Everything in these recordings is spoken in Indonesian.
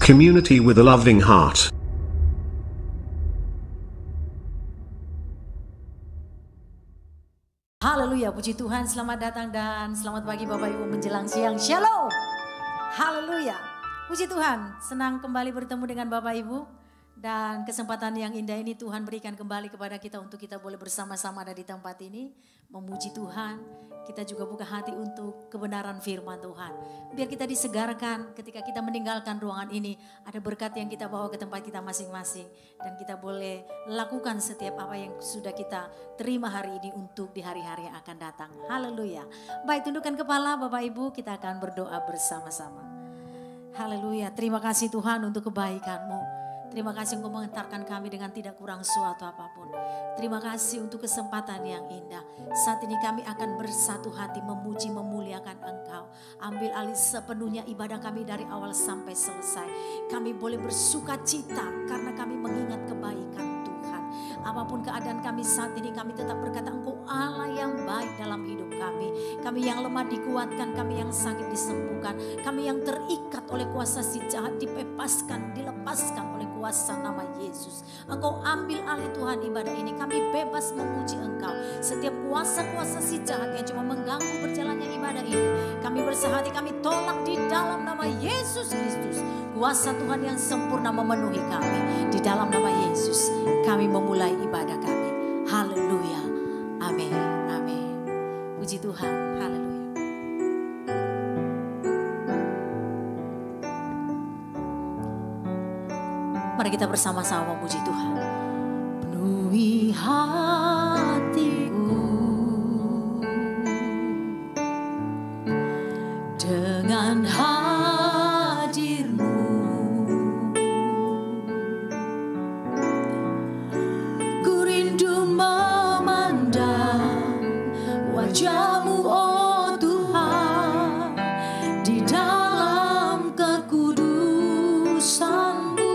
community with a loving heart. Haleluya, puji Tuhan, selamat datang dan selamat pagi Bapak Ibu menjelang siang. Shalom. Haleluya. Puji Tuhan, senang kembali bertemu dengan Bapak Ibu. Dan kesempatan yang indah ini Tuhan berikan kembali kepada kita untuk kita boleh bersama-sama ada di tempat ini. Memuji Tuhan, kita juga buka hati untuk kebenaran firman Tuhan. Biar kita disegarkan ketika kita meninggalkan ruangan ini. Ada berkat yang kita bawa ke tempat kita masing-masing. Dan kita boleh lakukan setiap apa yang sudah kita terima hari ini untuk di hari-hari yang akan datang. Haleluya. Baik, tundukkan kepala Bapak Ibu, kita akan berdoa bersama-sama. Haleluya, terima kasih Tuhan untuk kebaikan-Mu. Terima kasih Engkau mengantarkan kami dengan tidak kurang suatu apapun. Terima kasih untuk kesempatan yang indah. Saat ini kami akan bersatu hati memuji memuliakan Engkau. Ambil alih sepenuhnya ibadah kami dari awal sampai selesai. Kami boleh bersuka cita karena kami mengingat kebaikan Tuhan. Apapun keadaan kami saat ini, kami tetap berkata Engkau Allah yang baik dalam hidup kami. Kami yang lemah dikuatkan, kami yang sakit disembuhkan. Kami yang terikat oleh kuasa si jahat dibebaskan, dilepaskan oleh kuasa nama Yesus. Engkau ambil alih Tuhan ibadah ini. Kami bebas memuji Engkau. Setiap kuasa-kuasa si jahat yang cuma mengganggu berjalannya ibadah ini, kami bersahati, kami tolak di dalam nama Yesus Kristus. Kuasa Tuhan yang sempurna memenuhi kami. Di dalam nama Yesus kami memulai ibadah kami. Haleluya. Amin. Amin. Puji Tuhan. Haleluya. Mari kita bersama-sama memuji Tuhan. Penuhi hatiku dengan hadir-Mu. Ku rindu memandang wajah-Mu, oh Tuhan, di dalam kekudusan-Mu.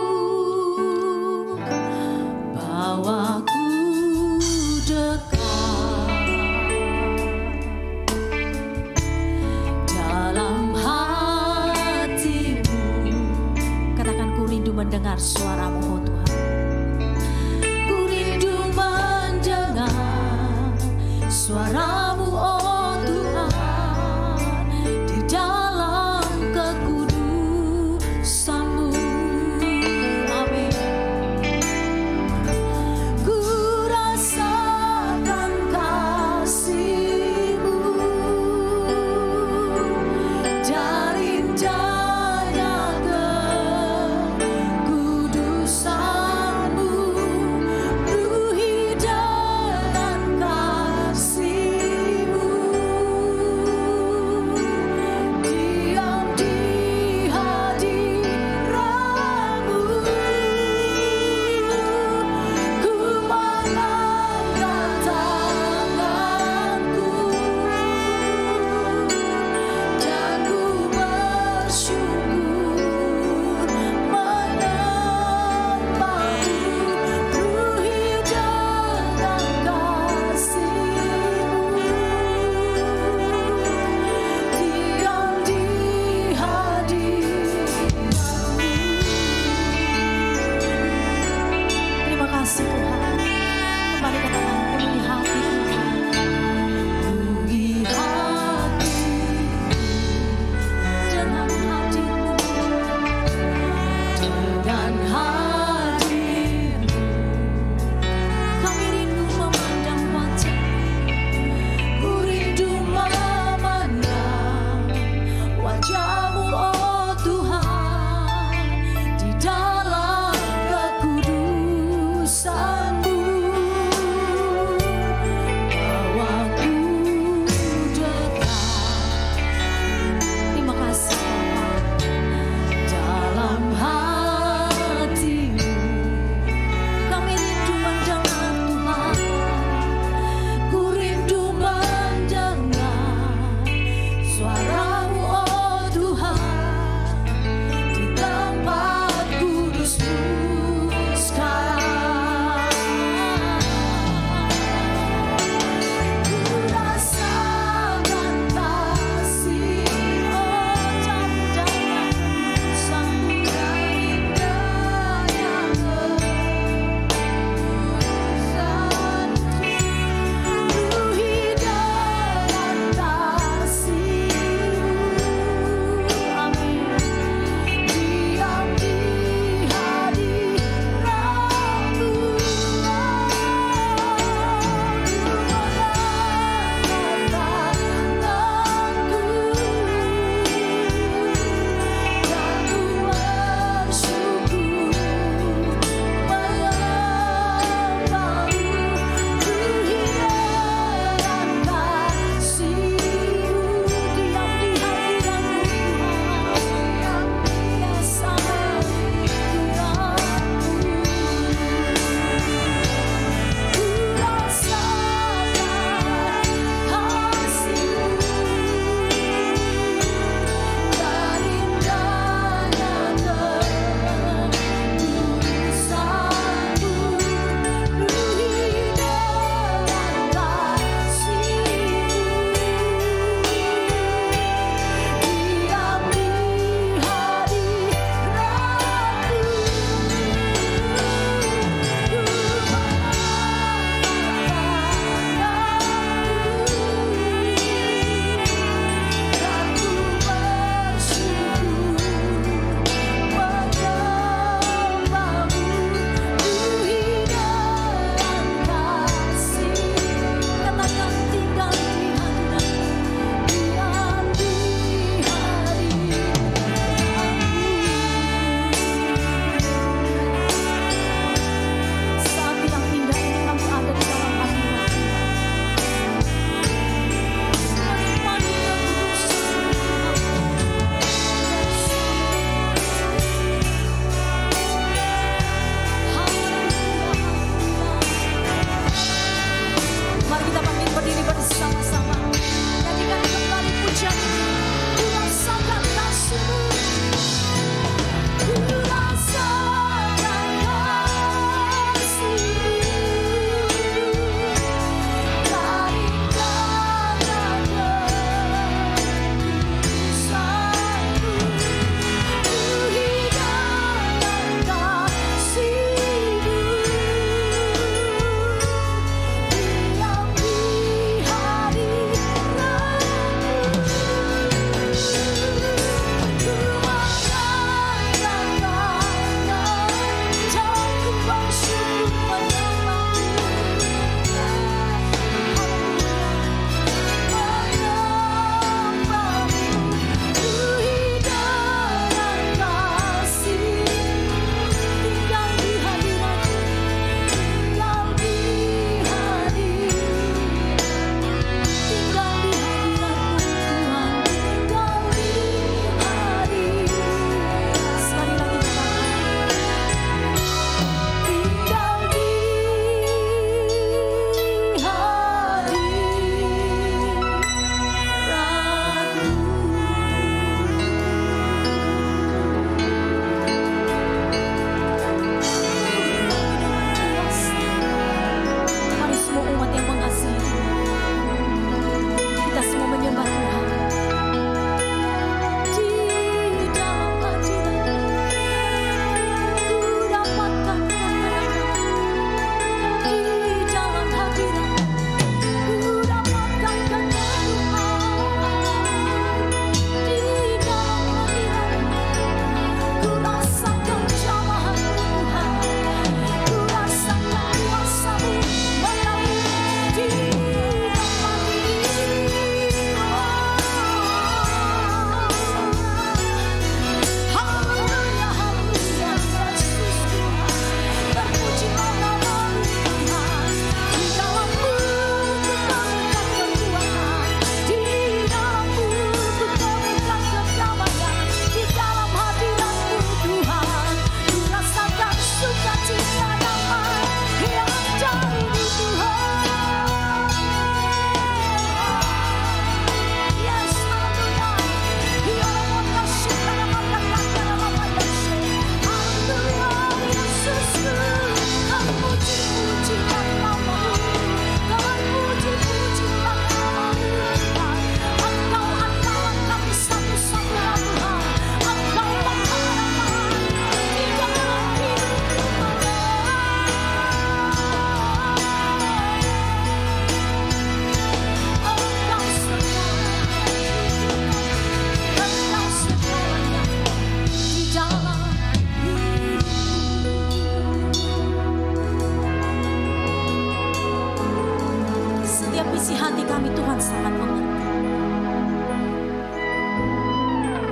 isi hati kami Tuhan sangat mengerti.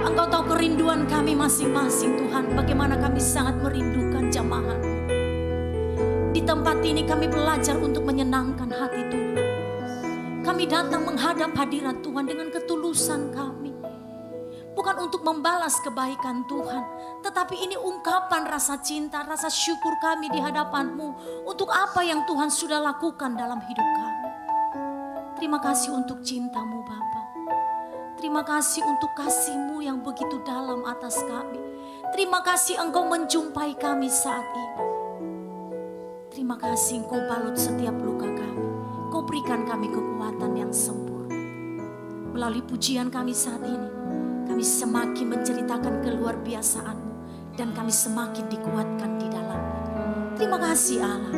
Engkau tahu kerinduan kami masing-masing Tuhan. Bagaimana kami sangat merindukan jamaah. Di tempat ini kami belajar untuk menyenangkan hati Tuhan. Kami datang menghadap hadirat Tuhan dengan ketulusan kami. Bukan untuk membalas kebaikan Tuhan. Tetapi ini ungkapan rasa cinta, rasa syukur kami di hadapan-Mu. Untuk apa yang Tuhan sudah lakukan dalam hidup kami. Terima kasih untuk cinta-Mu Bapa. Terima kasih untuk kasih-Mu yang begitu dalam atas kami. Terima kasih Engkau menjumpai kami saat ini. Terima kasih Engkau balut setiap luka kami. Engkau berikan kami kekuatan yang sempurna. Melalui pujian kami saat ini, kami semakin menceritakan keluar biasaan-Mu. Dan kami semakin dikuatkan di dalamnya. Terima kasih Allah.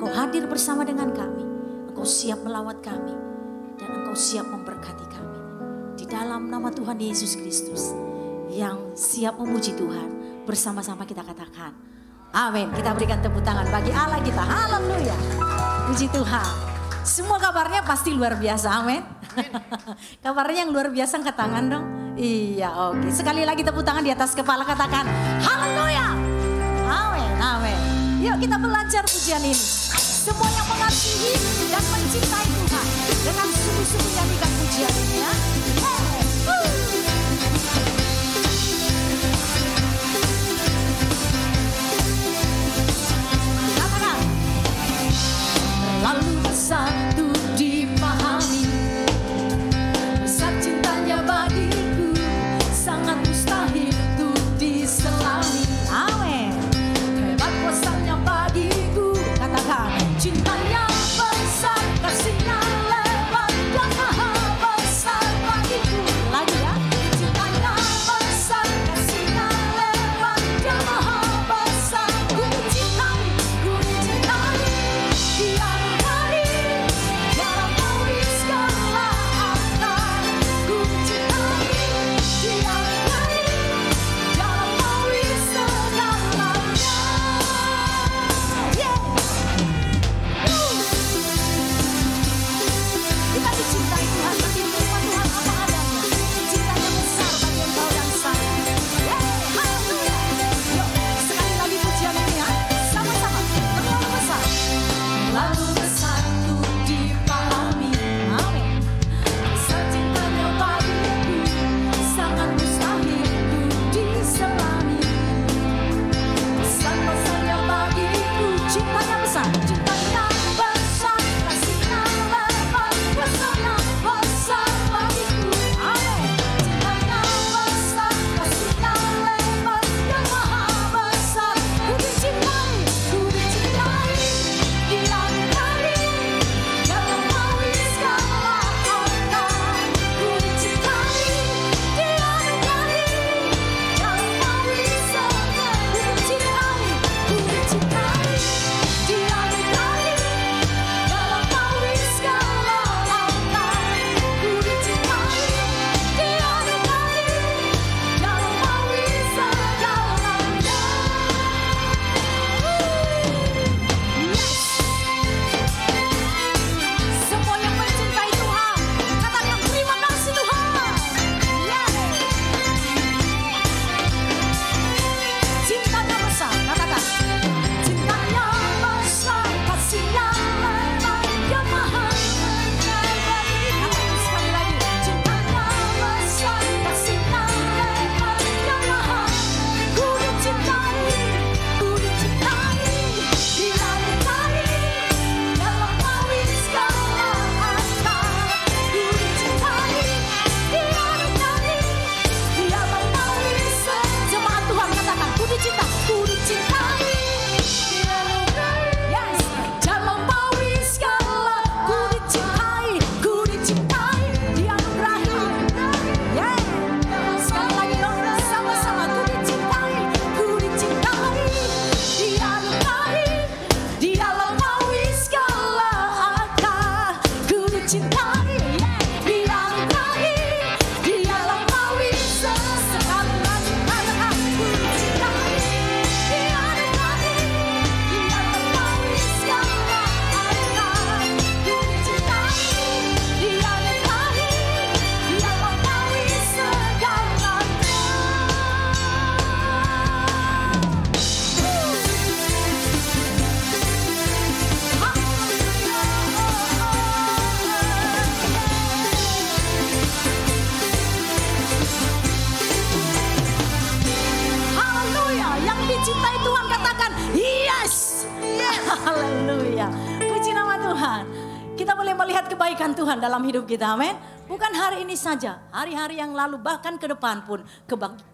Engkau hadir bersama dengan kami. Engkau siap melawat kami. Dan Engkau siap memberkati kami. Di dalam nama Tuhan Yesus Kristus. Yang siap memuji Tuhan. Bersama-sama kita katakan. Amin. Kita berikan tepuk tangan bagi Allah kita. Haleluya. Puji Tuhan. Semua kabarnya pasti luar biasa. Amin. Kabarnya yang luar biasa, angkat tangan dong. Iya, oke. Sekali lagi tepuk tangan di atas kepala, katakan haleluya. Amin, amin. Yuk kita belajar pujian ini. Semua yang mengasihi dan mencintai Tuhan, dengan sungguh-sungguh nyanyikan pujian ini ya. Katakan. Lalu satu dipahami, besar cintanya bagiku, sangat mustahil untuk diselami. Amin. Hebat kuasanya bagiku, katakan cintanya besar, kasihnya lebar dan maha besar bagiku. Lagi ya, cintanya besar, kasihnya lebar dan maha besar. Ku mencintai Dia. melihat kebaikan Tuhan dalam hidup kita, amin. Bukan hari ini saja, hari-hari yang lalu bahkan ke depan pun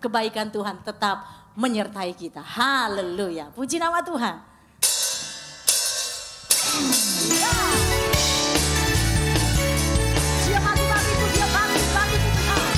kebaikan Tuhan tetap menyertai kita. Haleluya, puji nama Tuhan. Dia bagi-bagiku, dia bagi-bagiku Tuhan.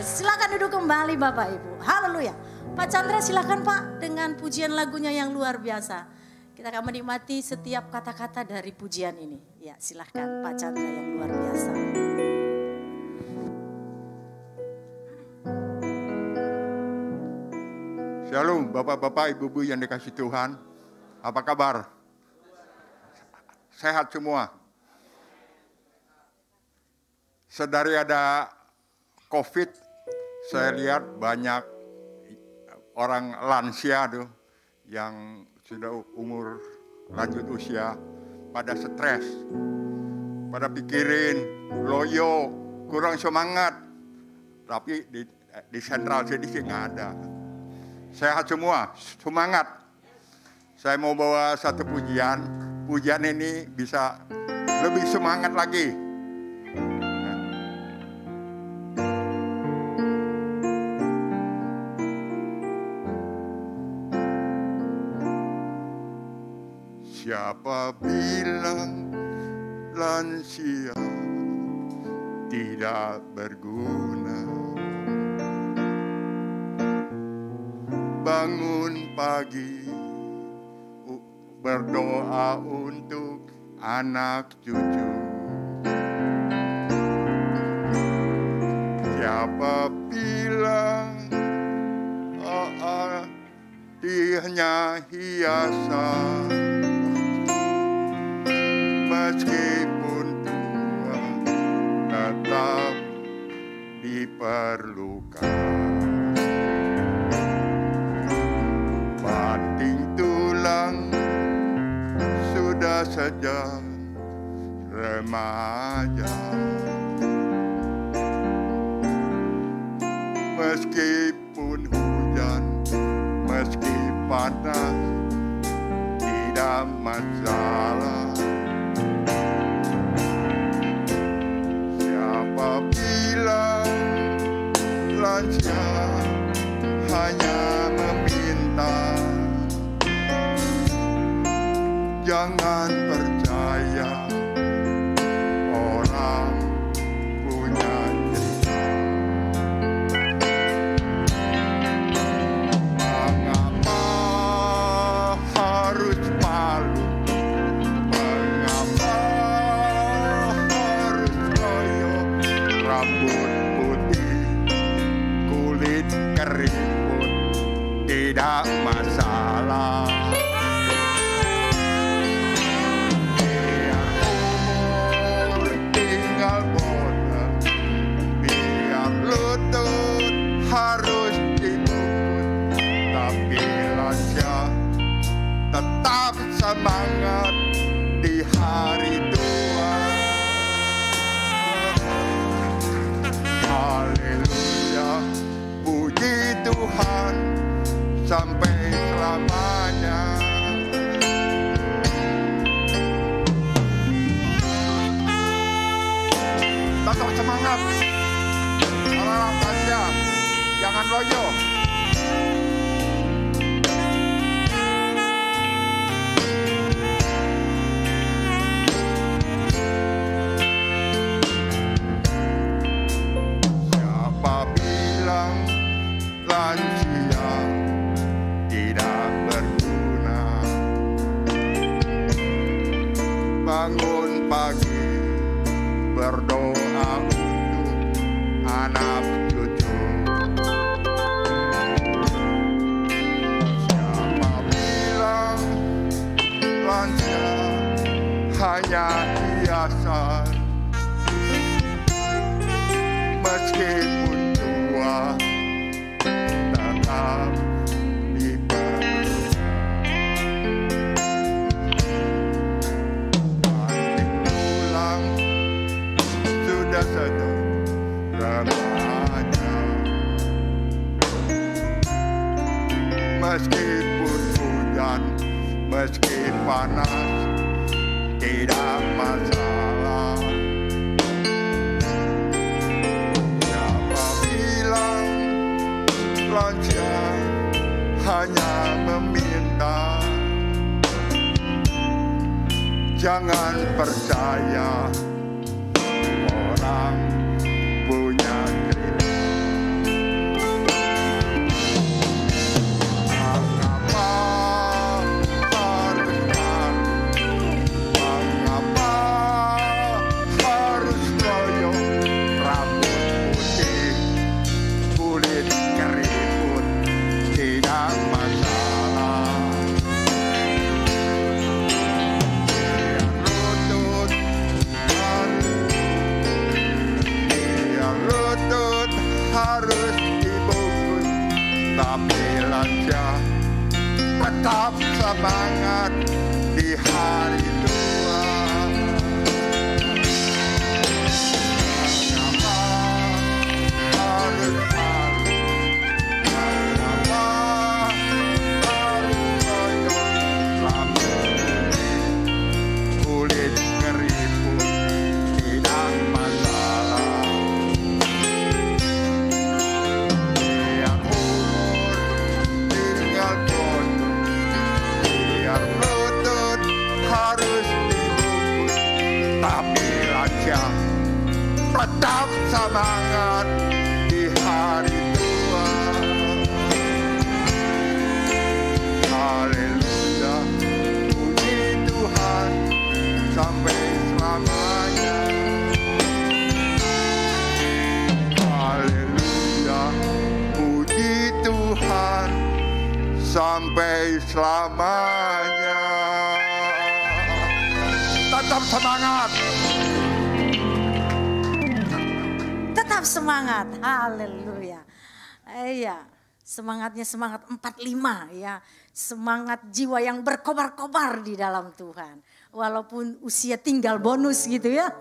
Silakan duduk kembali Bapak Ibu. Haleluya. Pak Chandra silakan Pak dengan pujian lagunya yang luar biasa. Kita akan menikmati setiap kata-kata dari pujian ini. Ya silakan Pak Chandra yang luar biasa. Shalom Bapak-Bapak, Ibu-Ibu yang dikasih Tuhan. Apa kabar? Sehat semua? Sedari ada COVID, saya lihat banyak orang lansia tuh yang sudah umur lanjut usia pada stres, pada pikirin loyo, kurang semangat. Tapi di sentral sini sih nggak ada. Sehat semua, semangat. Saya mau bawa satu pujian pujian ini bisa lebih semangat lagi. Siapa bilang lansia tidak berguna? Bangun pagi, berdoa untuk anak cucu. Siapa bilang dia hanya hiasan? Meskipun tua tetap diperlukan. Banting tulang sudah sejak remaja. Meskipun hujan, meski panas, tidak masalah. Siapa bilang lansia hanya meminta? Jangan percaya orang punya cerita. Mengapa harus malu? Mengapa harus loyo? Rambut putih, kulit keriput, tidak masalah. Harus dibungkus, tapi lansia tetap semangat di hari tua. Haleluya, puji Tuhan sampai selamanya. Tetap semangat, anak-anak lansia. Jangan loyo. Siapa bilang lansia tidak berguna? Bangun pagi, berdoa untuk anak cucu. Hanya hiasan, meskipun tua tetap diperlukan. Banting tulang sudah sejak remaja. Meskipun hujan, meski panas, tidak masalah. Siapa bilang lansia hanya meminta? Jangan percaya orang punya cerita. Tetap semangat di hari Tuhan. Haleluya, puji Tuhan sampai selamanya. Haleluya, puji Tuhan sampai selamanya. Tetap semangat. Tetap semangat, haleluya. Iya, semangatnya semangat 45 ya. Semangat jiwa yang berkobar-kobar di dalam Tuhan. Walaupun usia tinggal bonus gitu ya.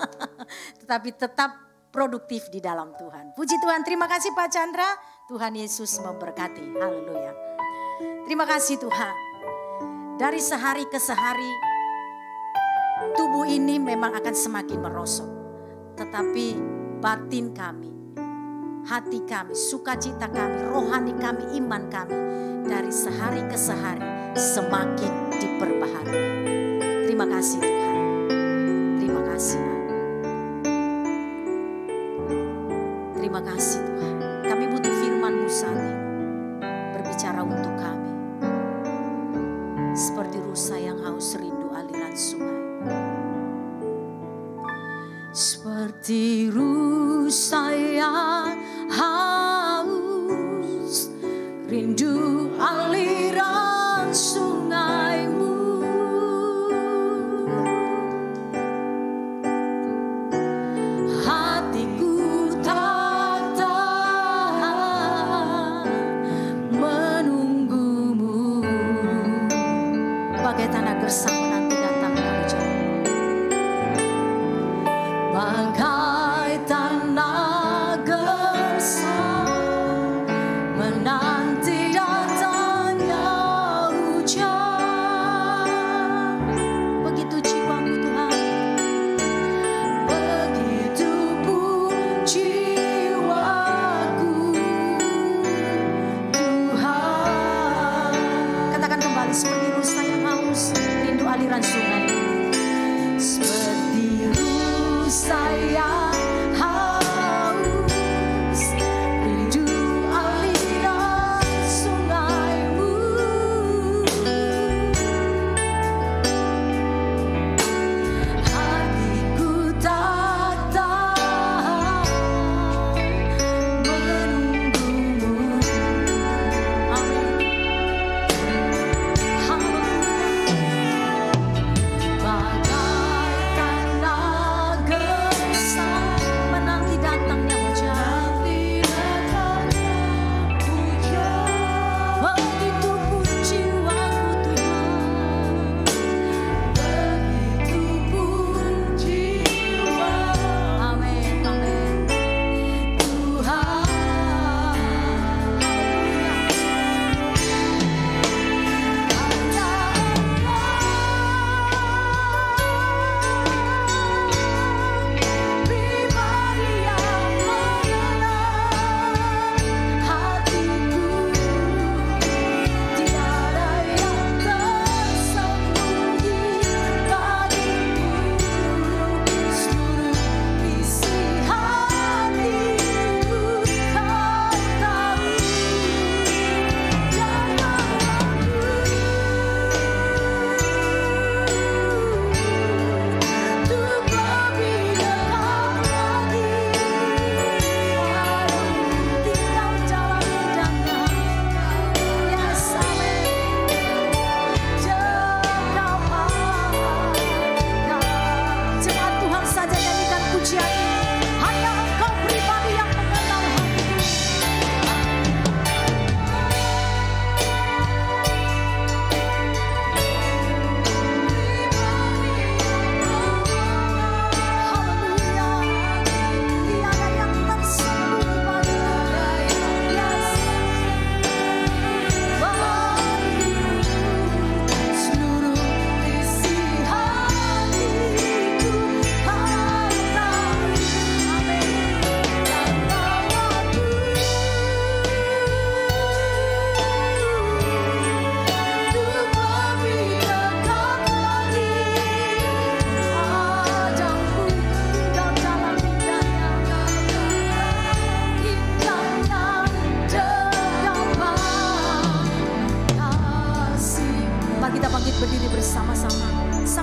Tetapi tetap produktif di dalam Tuhan. Puji Tuhan, terima kasih Pak Chandra. Tuhan Yesus memberkati, haleluya. Terima kasih Tuhan. Dari sehari ke sehari, tubuh ini memang akan semakin merosot. Tetapi batin kami, hati kami, sukacita kami, rohani kami, iman kami dari sehari ke sehari semakin diperbaharui. Terima kasih Tuhan. Terima kasih. Terima kasih Tuhan. Kami butuh firman-Mu saat ini berbicara untuk kami. Seperti rusa yang haus rindu aliran sungai. Seperti rusa yang haus rindu aliran sungai-Mu. Hatiku tak tahan menunggu-Mu. Bagai tanah gersang menanti datangnya hujan. Bagai tanah gersang menanti datangnya hujan. Begitu jiwaku Tuhan, begitu pun jiwaku Tuhan. Katakan kembali, seperti rusa yang haus rindu aliran sungai. Seperti rusa yang haus rindu aliran sungai-Mu. Hatiku tak tahan menunggu-Mu. Amin. Haleluya.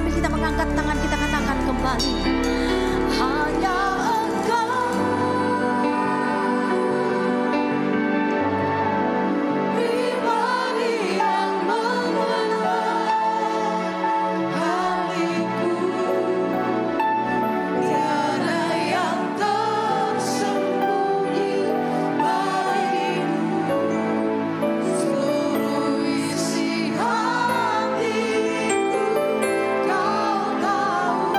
sambil kita mengangkat tangan kita katakan kembali. Hanya Engkau pribadi yang mengenal hatiku, tiada yang tersembunyi bagimu. Seluruh isi hatiku Kau tahu,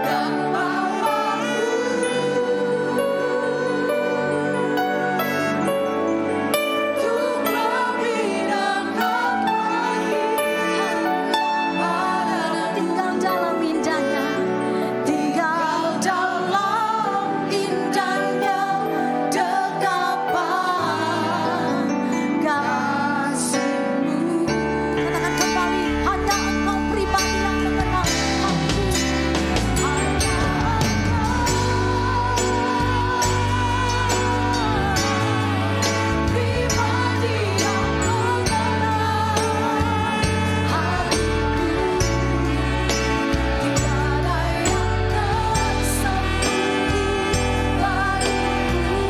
dan Bapa-Ku untuk membinakan lagi tinggal dalam indahnya, tinggal dalam indahnya dekapan kasih-Mu. Katakan kembali, hanya Engkau pribadi yang mengenal hatiku. Hanya pribadi yang mengenal hatiku, tiada yang tersembunyi bagimu.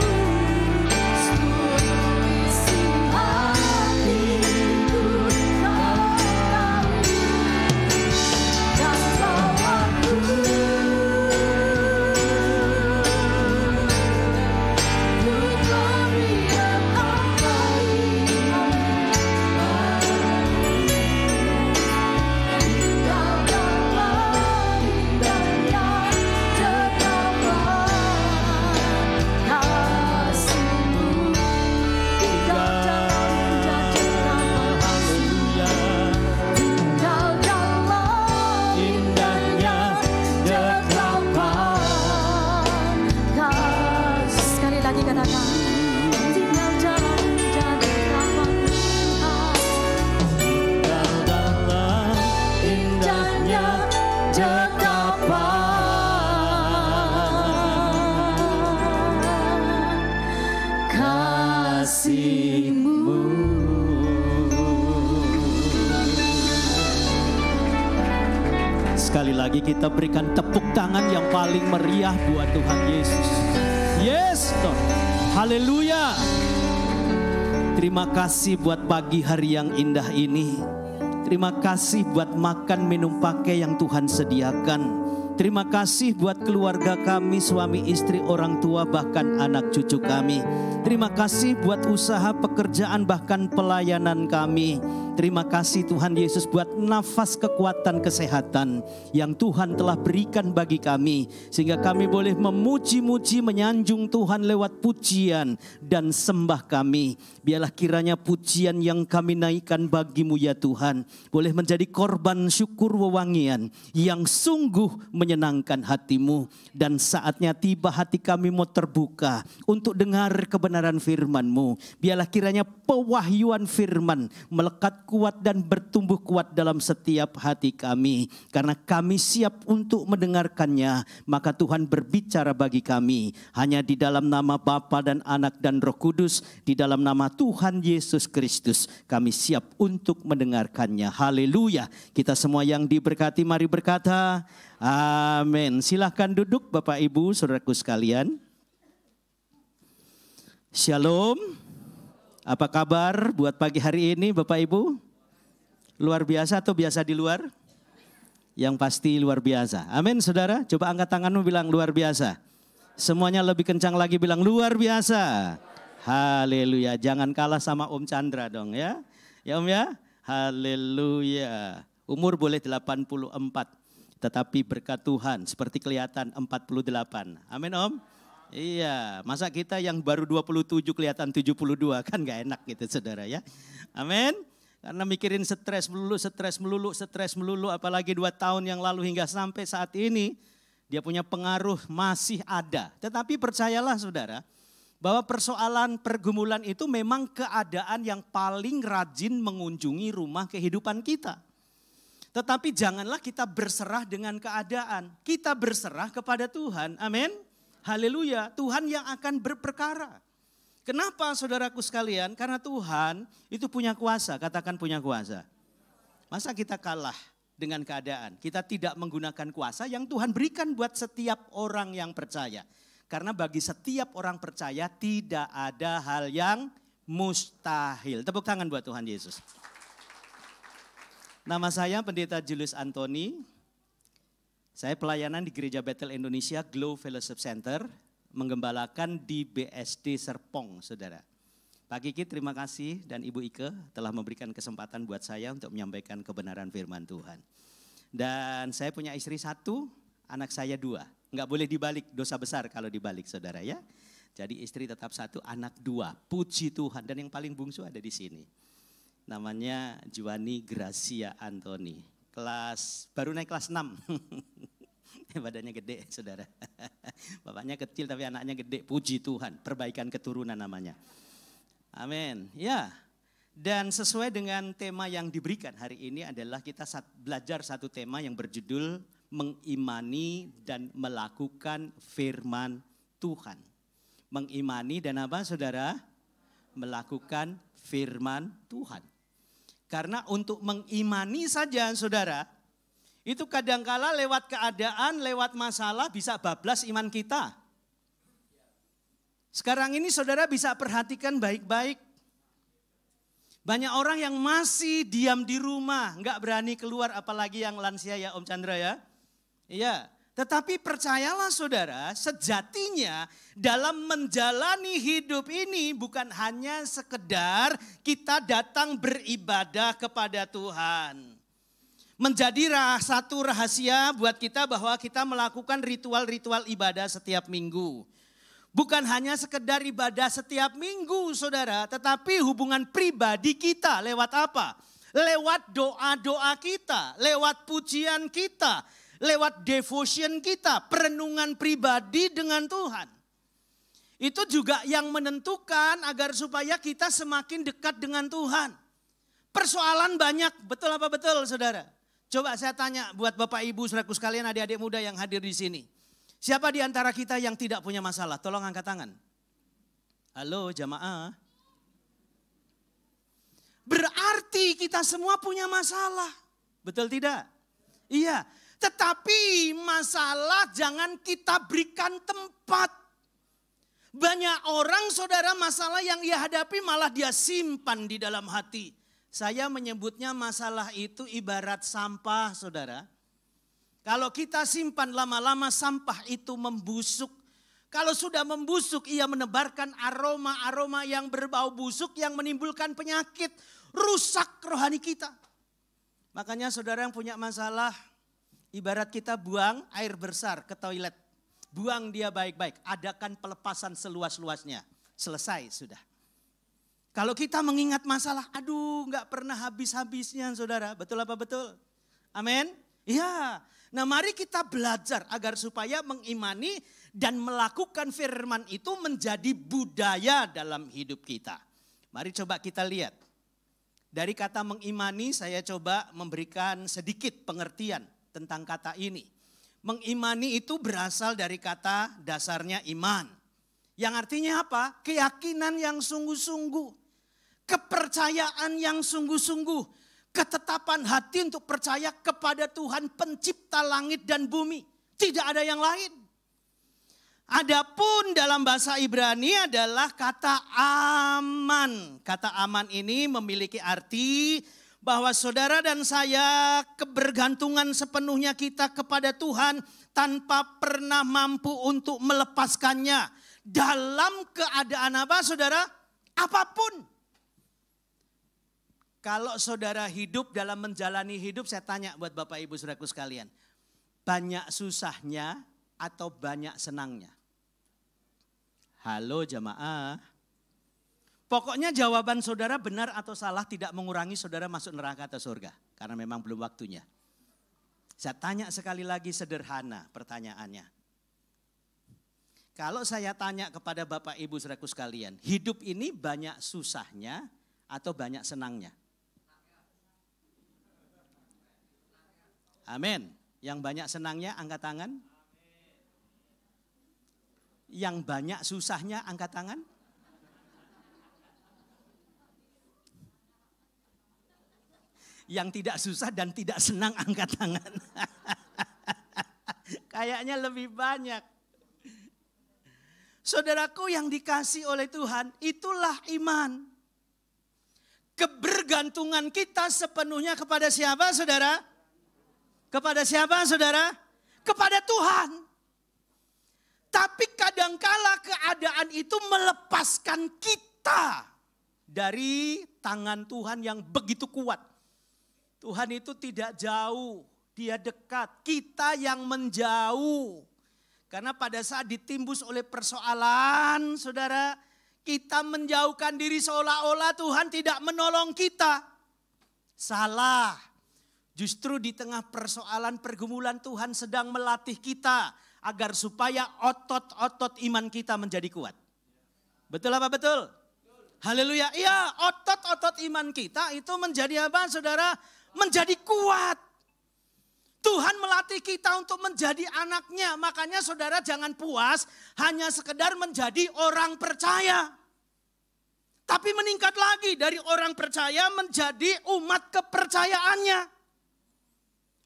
Seluruh isi hatiku Kau tahu, dan Bapa-Ku untuk membinakan lagi tinggal dalam indahnya dekapan kasih-Mu, tinggal dalam indah dekapan kasih-Mu, tinggal dalam indahnya dekapan kasih. Sekali lagi katakan, tinggal dalam indah dekapan indahnya dekapan kasih-Mu. Sekali lagi kita berikan tepuk tangan yang paling meriah buat Tuhan Yesus. Yes, Lord. Haleluya. Terima kasih buat pagi hari yang indah ini. Terima kasih buat makan minum pakai yang Tuhan sediakan. Terima kasih buat keluarga kami, suami istri, orang tua, bahkan anak cucu kami. Terima kasih buat usaha pekerjaan bahkan pelayanan kami. Terima kasih Tuhan Yesus buat nafas kekuatan kesehatan yang Tuhan telah berikan bagi kami. Sehingga kami boleh memuji-muji, menyanjung Tuhan lewat pujian dan sembah kami. Biarlah kiranya pujian yang kami naikkan bagi-Mu ya Tuhan boleh menjadi korban syukur wewangian yang sungguh menyenangkan hati-Mu. Dan saatnya tiba hati kami mau terbuka untuk dengar kebenaran firman-Mu. Biarlah kiranya pewahyuan firman melekat kuat dan bertumbuh kuat dalam setiap hati kami. Karena kami siap untuk mendengarkannya, maka Tuhan berbicara bagi kami. Hanya di dalam nama Bapa dan Anak dan Roh Kudus, di dalam nama Tuhan Yesus Kristus, kami siap untuk mendengarkannya. Haleluya. Kita semua yang diberkati, mari berkata, amin. Silahkan duduk Bapak Ibu, saudaraku sekalian. Shalom. Apa kabar buat pagi hari ini Bapak Ibu? Luar biasa atau biasa di luar? Yang pasti luar biasa. Amin saudara. Coba angkat tanganmu bilang luar biasa. Semuanya lebih kencang lagi bilang luar biasa. Haleluya. Jangan kalah sama Om Chandra dong ya. Ya Om ya. Haleluya. Umur boleh 84. Tetapi berkat Tuhan seperti kelihatan 48. Amin Om. Iya, masa kita yang baru 27 kelihatan 72 kan gak enak gitu saudara ya. Amin. Karena mikirin stres melulu, apalagi 2 tahun yang lalu hingga sampai saat ini. Dia punya pengaruh masih ada. Tetapi percayalah saudara, bahwa persoalan pergumulan itu memang keadaan yang paling rajin mengunjungi rumah kehidupan kita. Tetapi janganlah kita berserah dengan keadaan. Kita berserah kepada Tuhan, amin. Haleluya, Tuhan yang akan berperkara. Kenapa saudaraku sekalian? Karena Tuhan itu punya kuasa, katakan punya kuasa. Masa kita kalah dengan keadaan. Kita tidak menggunakan kuasa yang Tuhan berikan buat setiap orang yang percaya. Karena bagi setiap orang percaya tidak ada hal yang mustahil. Tepuk tangan buat Tuhan Yesus. Nama saya Pendeta Julius Antoni. Saya pelayanan di Gereja Bethel Indonesia Glow Fellowship Center. Menggembalakan di BSD Serpong, saudara. Pak Kiki, terima kasih dan Ibu Ike telah memberikan kesempatan buat saya untuk menyampaikan kebenaran firman Tuhan. Dan saya punya istri 1, anak saya 2. Enggak boleh dibalik, dosa besar kalau dibalik, saudara ya. Jadi istri tetap 1, anak 2. Puji Tuhan. Dan yang paling bungsu ada di sini. Namanya Juwani Gracia Antoni. Baru naik kelas 6. Badannya gede, saudara. Bapaknya kecil tapi anaknya gede. Puji Tuhan, perbaikan keturunan namanya. Amin. Ya. Dan sesuai dengan tema yang diberikan hari ini adalah kita belajar satu tema yang berjudul mengimani dan melakukan firman Tuhan. Mengimani dan apa, saudara? Melakukan firman Tuhan. Karena untuk mengimani saja, saudara, itu kadangkala lewat keadaan, lewat masalah bisa bablas iman kita. Sekarang ini saudara bisa perhatikan baik-baik. Banyak orang yang masih diam di rumah, enggak berani keluar, apalagi yang lansia ya Om Chandra ya. Iya, tetapi percayalah saudara, sejatinya dalam menjalani hidup ini bukan hanya sekedar kita datang beribadah kepada Tuhan. Menjadi satu rahasia buat kita bahwa kita melakukan ritual-ritual ibadah setiap minggu. Bukan hanya sekedar ibadah setiap minggu saudara, tetapi hubungan pribadi kita lewat apa? Lewat doa-doa kita, lewat pujian kita, lewat devotion kita, perenungan pribadi dengan Tuhan. Itu juga yang menentukan agar supaya kita semakin dekat dengan Tuhan. Persoalan banyak, betul apa betul saudara? Coba saya tanya buat Bapak Ibu, saudaraku sekalian, adik-adik muda yang hadir di sini. Siapa di antara kita yang tidak punya masalah? Tolong angkat tangan. Halo jamaah. Berarti kita semua punya masalah. Betul tidak? Iya. Tetapi masalah jangan kita berikan tempat. Banyak orang saudara masalah yang ia hadapi malah dia simpan di dalam hati. Saya menyebutnya masalah itu ibarat sampah saudara. Kalau kita simpan lama-lama sampah itu membusuk. Kalau sudah membusuk ia menebarkan aroma-aroma yang berbau busuk yang menimbulkan penyakit. Rusak rohani kita. Makanya saudara yang punya masalah ibarat kita buang air besar ke toilet. Buang dia baik-baik. Adakan pelepasan seluas-luasnya. Selesai sudah. Kalau kita mengingat masalah, aduh gak pernah habis-habisnya saudara. Betul apa betul? Amin? Iya. Nah mari kita belajar agar supaya mengimani dan melakukan firman itu menjadi budaya dalam hidup kita. Mari coba kita lihat. Dari kata mengimani saya coba memberikan sedikit pengertian tentang kata ini. Mengimani itu berasal dari kata dasarnya iman. Yang artinya apa? Keyakinan yang sungguh-sungguh. Kepercayaan yang sungguh-sungguh. Ketetapan hati untuk percaya kepada Tuhan pencipta langit dan bumi. Tidak ada yang lain. Adapun dalam bahasa Ibrani adalah kata aman. Kata aman ini memiliki arti bahwa saudara dan saya kebergantungan sepenuhnya kita kepada Tuhan tanpa pernah mampu untuk melepaskannya. Dalam keadaan apa saudara? Apapun. Kalau saudara hidup dalam menjalani hidup, saya tanya buat Bapak Ibu saudaraku sekalian. Banyak susahnya atau banyak senangnya? Halo jamaah. Pokoknya jawaban saudara benar atau salah tidak mengurangi saudara masuk neraka atau surga. Karena memang belum waktunya. Saya tanya sekali lagi sederhana pertanyaannya. Kalau saya tanya kepada Bapak Ibu saudaraku sekalian. Hidup ini banyak susahnya atau banyak senangnya? Amin. Yang banyak senangnya angkat tangan. Yang banyak susahnya angkat tangan. Yang tidak susah dan tidak senang angkat tangan. Kayaknya lebih banyak. Saudaraku yang dikasih oleh Tuhan, itulah iman. Kebergantungan kita sepenuhnya kepada siapa, saudara? Kepada siapa, saudara? Kepada Tuhan. Tapi kadangkala keadaan itu melepaskan kita dari tangan Tuhan yang begitu kuat. Tuhan itu tidak jauh, dia dekat. Kita yang menjauh. Karena pada saat ditimbus oleh persoalan, saudara, kita menjauhkan diri seolah-olah Tuhan tidak menolong kita. Salah. Justru di tengah persoalan pergumulan Tuhan sedang melatih kita agar supaya otot-otot iman kita menjadi kuat. Betul apa betul? Haleluya. Iya, otot-otot iman kita itu menjadi apa, saudara? Menjadi kuat. Tuhan melatih kita untuk menjadi anaknya. Makanya saudara jangan puas hanya sekedar menjadi orang percaya. Tapi meningkat lagi dari orang percaya menjadi umat kepercayaannya.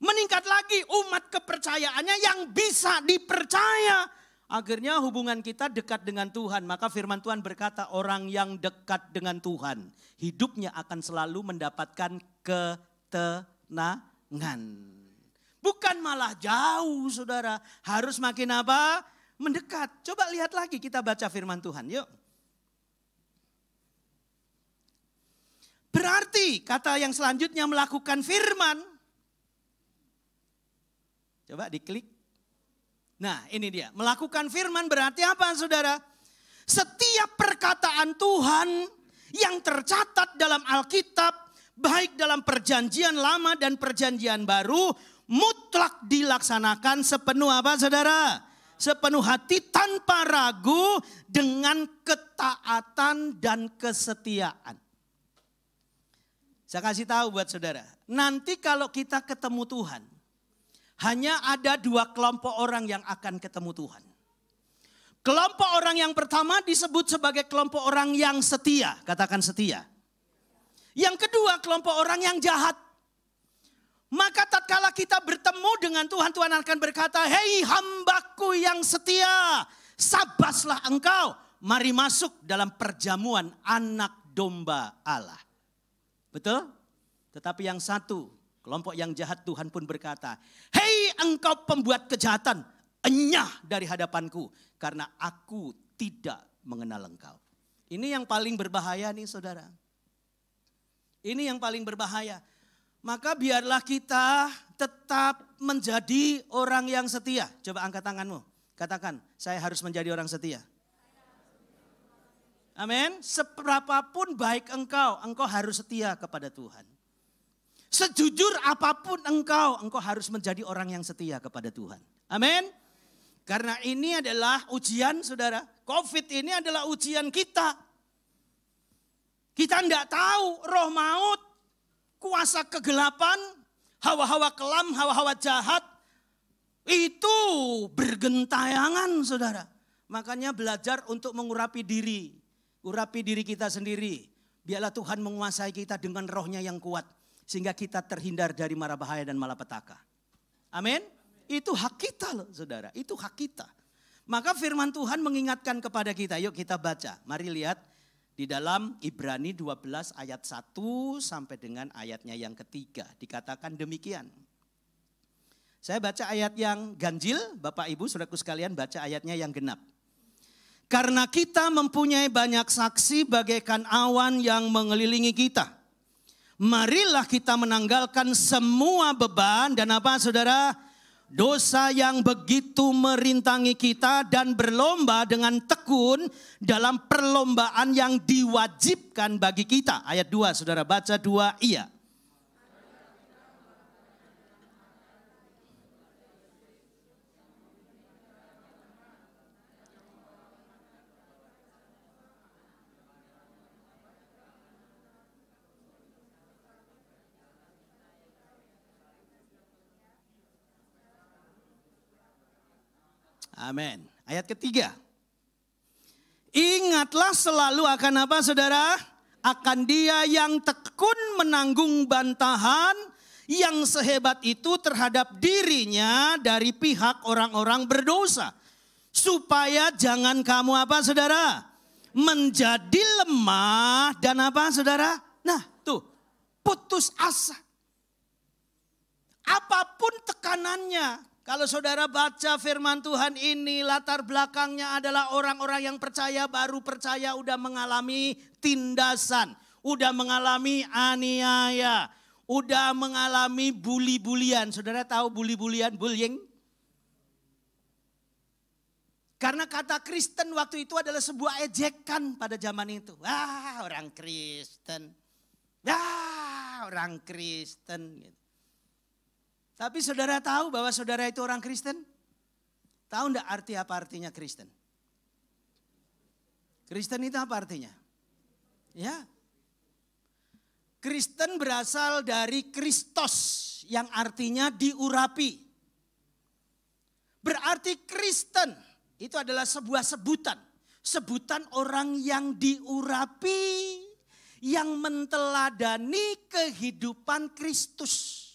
Meningkat lagi umat kepercayaannya yang bisa dipercaya. Akhirnya hubungan kita dekat dengan Tuhan. Maka firman Tuhan berkata orang yang dekat dengan Tuhan. Hidupnya akan selalu mendapatkan ketenangan. Bukan malah jauh, saudara. Harus makin apa? Mendekat. Coba lihat lagi, kita baca firman Tuhan, yuk. Berarti kata yang selanjutnya melakukan firman. Coba diklik. Nah ini dia, melakukan firman berarti apa, saudara? Setiap perkataan Tuhan yang tercatat dalam Alkitab, baik dalam perjanjian lama dan perjanjian baru, mutlak dilaksanakan sepenuh apa, saudara? Sepenuh hati tanpa ragu dengan ketaatan dan kesetiaan. Saya kasih tahu buat saudara, nanti kalau kita ketemu Tuhan, hanya ada dua kelompok orang yang akan ketemu Tuhan. Kelompok orang yang pertama disebut sebagai kelompok orang yang setia, katakan setia. Yang kedua kelompok orang yang jahat. Maka tatkala kita bertemu dengan Tuhan, Tuhan akan berkata, hei hambaku yang setia, sabaslah engkau, mari masuk dalam perjamuan anak domba Allah. Betul? Tetapi yang satu, kelompok yang jahat, Tuhan pun berkata, hei engkau pembuat kejahatan, enyah dari hadapanku, karena aku tidak mengenal engkau. Ini yang paling berbahaya nih saudara. Ini yang paling berbahaya. Maka biarlah kita tetap menjadi orang yang setia. Coba angkat tanganmu. Katakan, saya harus menjadi orang setia. Amin. Seberapapun baik engkau harus setia kepada Tuhan. Sejujur apapun engkau harus menjadi orang yang setia kepada Tuhan. Amin. Karena ini adalah ujian saudara. Covid ini adalah ujian kita. Kita tidak tahu roh maut, kuasa kegelapan, hawa-hawa kelam, hawa-hawa jahat. Itu bergentayangan saudara. Makanya belajar untuk mengurapi diri. Urapi diri kita sendiri. Biarlah Tuhan menguasai kita dengan rohnya yang kuat. Sehingga kita terhindar dari mara bahaya dan malapetaka. Amin. Itu hak kita loh saudara. Itu hak kita. Maka firman Tuhan mengingatkan kepada kita. Yuk kita baca. Mari lihat. Di dalam Ibrani 12 ayat 1 sampai dengan ayatnya yang ketiga. Dikatakan demikian. Saya baca ayat yang ganjil. Bapak Ibu saudaraku sekalian baca ayatnya yang genap. Karena kita mempunyai banyak saksi bagaikan awan yang mengelilingi kita. Marilah kita menanggalkan semua beban dan apa saudara? Dosa yang begitu merintangi kita dan berlomba dengan tekun dalam perlombaan yang diwajibkan bagi kita. Ayat 2 saudara baca 2 iya. Amin. Ayat ketiga. Ingatlah selalu akan apa saudara? Akan dia yang tekun menanggung bantahan yang sehebat itu terhadap dirinya dari pihak orang-orang berdosa. Supaya jangan kamu apa saudara? Menjadi lemah dan apa saudara? Nah tuh, putus asa. Apapun tekanannya, kalau saudara baca firman Tuhan ini, latar belakangnya adalah orang-orang yang percaya, baru percaya udah mengalami tindasan, udah mengalami aniaya, udah mengalami bully-bulian. Saudara tahu bully-bulian, bullying? Karena kata Kristen waktu itu adalah sebuah ejekan pada zaman itu. Wah, orang Kristen. Wah, orang Kristen. Tapi saudara tahu bahwa saudara itu orang Kristen? Tahu enggak apa artinya Kristen? Kristen itu apa artinya? Ya. Kristen berasal dari Kristos yang artinya diurapi. Berarti Kristen itu adalah sebuah sebutan. Sebutan orang yang diurapi, yang menteladani kehidupan Kristus.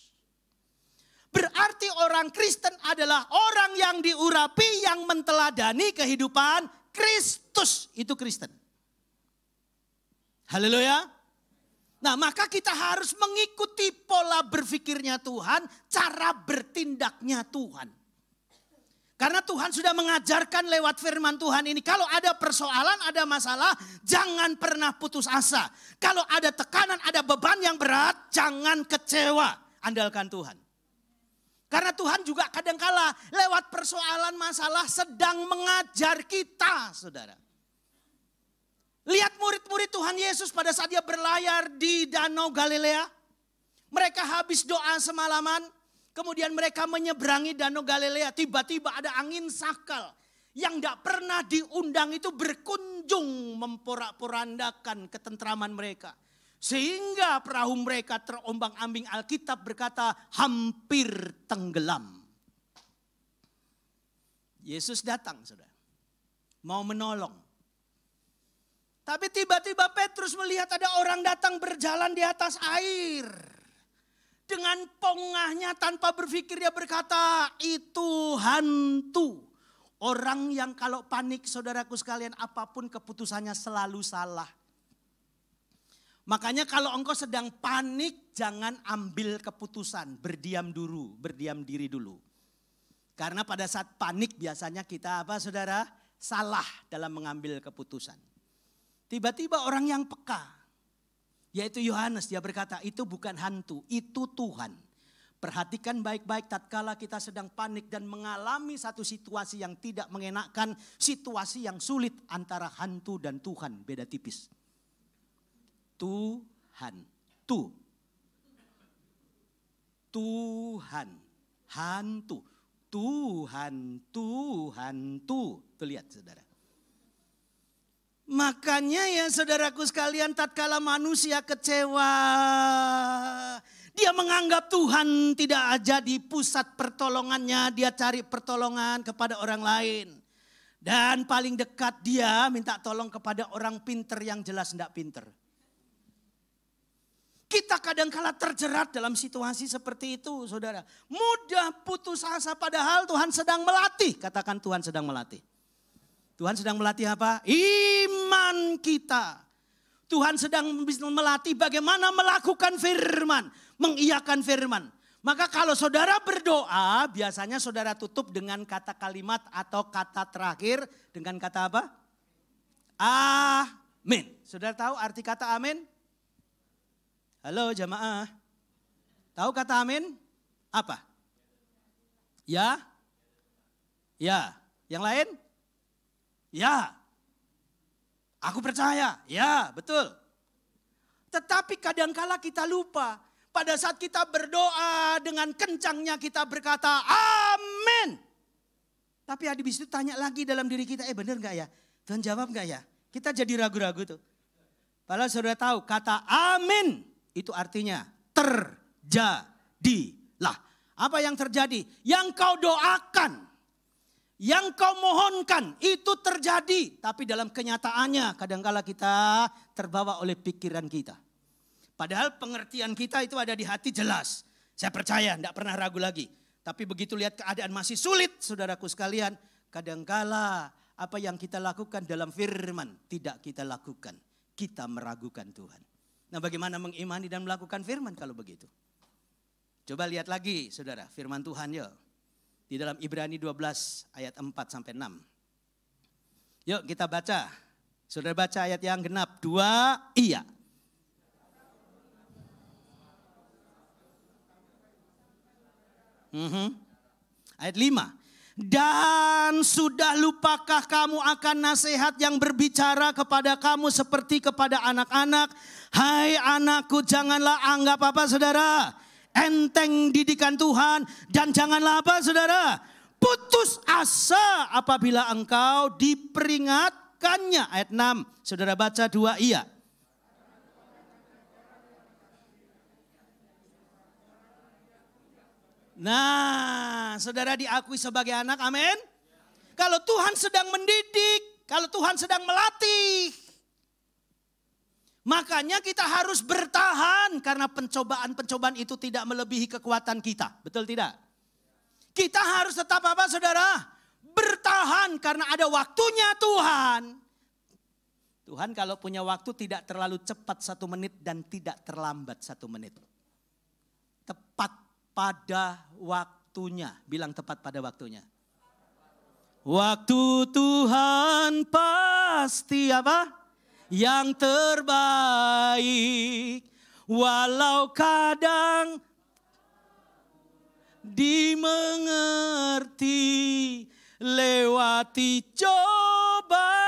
Berarti orang Kristen adalah orang yang diurapi, yang menteladani kehidupan Kristus. Itu Kristen. Haleluya. Nah, maka kita harus mengikuti pola berpikirnya Tuhan, cara bertindaknya Tuhan. Karena Tuhan sudah mengajarkan lewat firman Tuhan ini, kalau ada persoalan, ada masalah, jangan pernah putus asa. Kalau ada tekanan, ada beban yang berat, jangan kecewa. Andalkan Tuhan. Karena Tuhan juga kadangkala lewat persoalan masalah sedang mengajar kita, saudara. Lihat murid-murid Tuhan Yesus pada saat dia berlayar di Danau Galilea. Mereka habis doa semalaman, kemudian mereka menyeberangi Danau Galilea. Tiba-tiba ada angin sakal yang tidak pernah diundang itu berkunjung memporak-porandakan ketentraman mereka. Sehingga perahu mereka terombang-ambing, Alkitab berkata hampir tenggelam. Yesus datang, saudara, mau menolong. Tapi tiba-tiba Petrus melihat ada orang datang berjalan di atas air. Dengan pongahnya tanpa berpikir dia berkata, itu hantu. Orang yang kalau panik, saudaraku sekalian, apapun keputusannya selalu salah. Makanya kalau engkau sedang panik, jangan ambil keputusan. Berdiam diri dulu. Karena pada saat panik biasanya kita apa saudara? Salah dalam mengambil keputusan. Tiba-tiba orang yang peka, yaitu Yohanes, dia berkata itu bukan hantu, itu Tuhan. Perhatikan baik-baik tatkala kita sedang panik dan mengalami satu situasi yang tidak mengenakkan, situasi yang sulit antara hantu dan Tuhan, beda tipis. Tuhan, Tuhan, hantu, Tuhan. Tuh lihat saudara. Makanya ya saudaraku sekalian, tatkala manusia kecewa, dia menganggap Tuhan tidak jadi pusat pertolongannya, dia cari pertolongan kepada orang lain. Dan paling dekat dia minta tolong kepada orang pinter yang jelas tidak pinter. Kita kadangkala terjerat dalam situasi seperti itu, saudara. Mudah putus asa padahal Tuhan sedang melatih. Katakan Tuhan sedang melatih. Tuhan sedang melatih apa? Iman kita. Tuhan sedang melatih bagaimana melakukan firman. Mengiyakan firman. Maka kalau saudara berdoa, biasanya saudara tutup dengan kata kalimat atau kata terakhir. Dengan kata apa? Amin. Saudara tahu arti kata amin? Halo jamaah, tahu kata amin? Apa? Ya? Ya. Yang lain? Ya. Aku percaya. Ya, betul. Tetapi kadangkala kita lupa. Pada saat kita berdoa dengan kencangnya kita berkata amin. Tapi habis itu tanya lagi dalam diri kita, benar gak ya? Tuhan jawab gak ya? Kita jadi ragu-ragu tuh. Padahal saudara tahu kata amin. Itu artinya terjadilah. Apa yang terjadi? Yang kau doakan, yang kau mohonkan itu terjadi. Tapi dalam kenyataannya kadangkala kita terbawa oleh pikiran kita. Padahal pengertian kita itu ada di hati jelas. Saya percaya, tidak pernah ragu lagi. Tapi begitu lihat keadaan masih sulit, saudaraku sekalian. Kadangkala apa yang kita lakukan dalam firman tidak kita lakukan. Kita meragukan Tuhan. Nah, bagaimana mengimani dan melakukan firman kalau begitu? Coba lihat lagi saudara, firman Tuhan yuk. Di dalam Ibrani 12 ayat 4 sampai 6. Yuk kita baca. Saudara baca ayat yang genap. 2, iya. Ayat 5. Dan sudah lupakah kamu akan nasihat yang berbicara kepada kamu seperti kepada anak-anak? Hai anakku, janganlah anggap apa saudara? Enteng didikan Tuhan. Dan janganlah apa saudara? Putus asa apabila engkau diperingatkannya. Ayat 6. Saudara baca 2, iya. Nah, saudara diakui sebagai anak, amin. Kalau Tuhan sedang mendidik, kalau Tuhan sedang melatih, makanya kita harus bertahan karena pencobaan-pencobaan itu tidak melebihi kekuatan kita. Betul tidak? Kita harus tetap apa saudara? Bertahan karena ada waktunya Tuhan. Tuhan kalau punya waktu tidak terlalu cepat 1 menit dan tidak terlambat 1 menit. Tepat pada waktunya. Bilang tepat pada waktunya. Waktu Tuhan pasti apa? Yang terbaik. Walau kadang dimengerti lewati cobaan,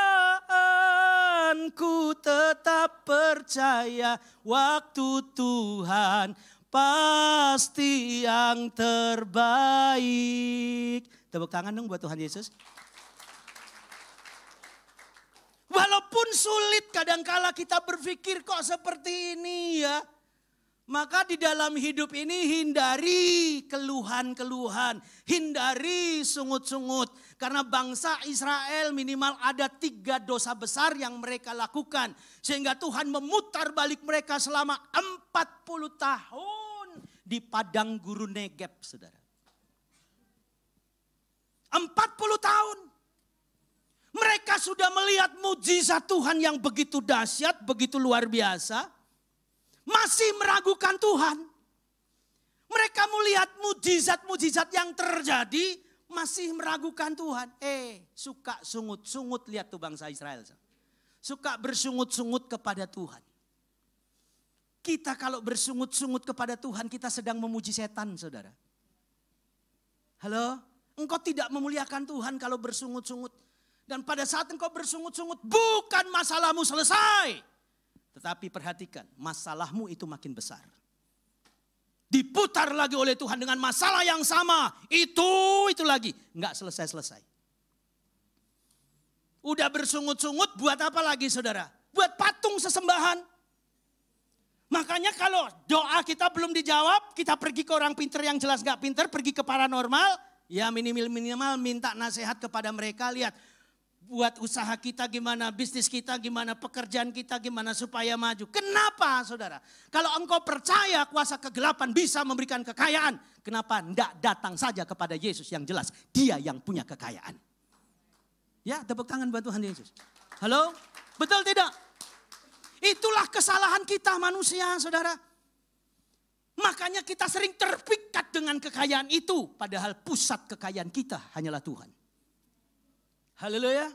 ku tetap percaya waktu Tuhan pasti yang terbaik. Tepuk tangan dong buat Tuhan Yesus. Walaupun sulit kadangkala kita berpikir kok seperti ini ya. Maka di dalam hidup ini hindari keluhan-keluhan. Hindari sungut-sungut. Karena bangsa Israel minimal ada 3 dosa besar yang mereka lakukan. Sehingga Tuhan memutar balik mereka selama 40 tahun di padang gurun Negeb, saudara. 40 tahun. Mereka sudah melihat mujizat Tuhan yang begitu dahsyat, begitu luar biasa. Masih meragukan Tuhan. Mereka melihat mujizat-mujizat yang terjadi, masih meragukan Tuhan. Suka sungut-sungut, lihat tuh bangsa Israel. Suka bersungut-sungut kepada Tuhan. Kita kalau bersungut-sungut kepada Tuhan, kita sedang memuji setan, saudara. Halo? Engkau tidak memuliakan Tuhan kalau bersungut-sungut. Dan pada saat engkau bersungut-sungut, bukan masalahmu selesai. Tetapi perhatikan, masalahmu itu makin besar. Diputar lagi oleh Tuhan dengan masalah yang sama. Itu lagi. Enggak selesai-selesai. Udah bersungut-sungut, buat apa lagi saudara? Buat patung sesembahan. Makanya kalau doa kita belum dijawab, kita pergi ke orang pinter yang jelas gak pinter, pergi ke paranormal. Ya minimal minta nasihat kepada mereka, lihat. Buat usaha kita gimana, bisnis kita gimana, pekerjaan kita gimana supaya maju. Kenapa saudara? Kalau engkau percaya kuasa kegelapan bisa memberikan kekayaan. Kenapa enggak datang saja kepada Yesus yang jelas? Dia yang punya kekayaan. Ya, tepuk tangan buat Tuhan Yesus. Halo? Betul tidak? Itulah kesalahan kita manusia saudara. Makanya kita sering terpikat dengan kekayaan itu. Padahal pusat kekayaan kita hanyalah Tuhan. Haleluya.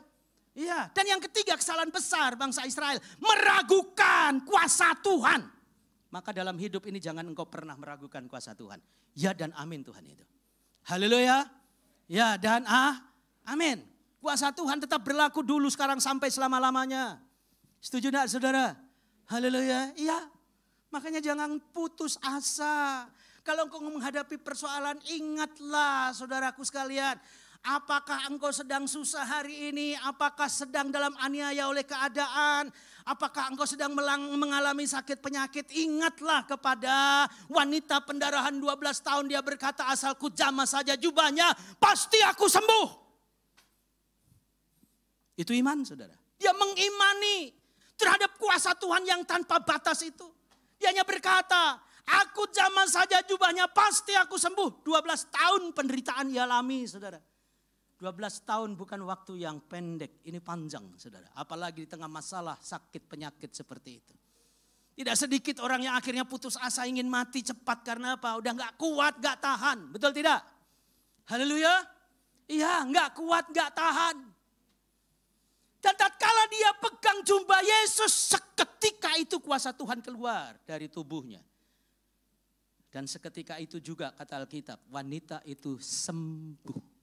Iya, dan yang ketiga kesalahan besar bangsa Israel. Meragukan kuasa Tuhan. Maka dalam hidup ini jangan engkau pernah meragukan kuasa Tuhan. Ya dan amin Tuhan itu. Haleluya. Ya dan amin. Kuasa Tuhan tetap berlaku dulu, sekarang, sampai selama-lamanya. Setuju enggak saudara? Haleluya. Iya. Makanya jangan putus asa. Kalau engkau menghadapi persoalan, ingatlah saudaraku sekalian. Apakah engkau sedang susah hari ini? Apakah sedang dalam aniaya oleh keadaan? Apakah engkau sedang mengalami sakit penyakit? Ingatlah kepada wanita pendarahan 12 tahun. Dia berkata, asalku jamah saja jubahnya, pasti aku sembuh. Itu iman saudara. Dia mengimani terhadap kuasa Tuhan yang tanpa batas itu. Dia hanya berkata, aku jamah saja jubahnya pasti aku sembuh. 12 tahun penderitaan ia alami, saudara. 12 tahun bukan waktu yang pendek, ini panjang, saudara. Apalagi di tengah masalah, sakit, penyakit seperti itu. Tidak sedikit orang yang akhirnya putus asa ingin mati cepat karena apa? Udah gak kuat, gak tahan. Betul tidak? Haleluya. Iya, gak kuat, gak tahan. Dan tatkala dia pegang jubah Yesus, seketika itu kuasa Tuhan keluar dari tubuhnya. Dan seketika itu juga kata Alkitab, wanita itu sembuh.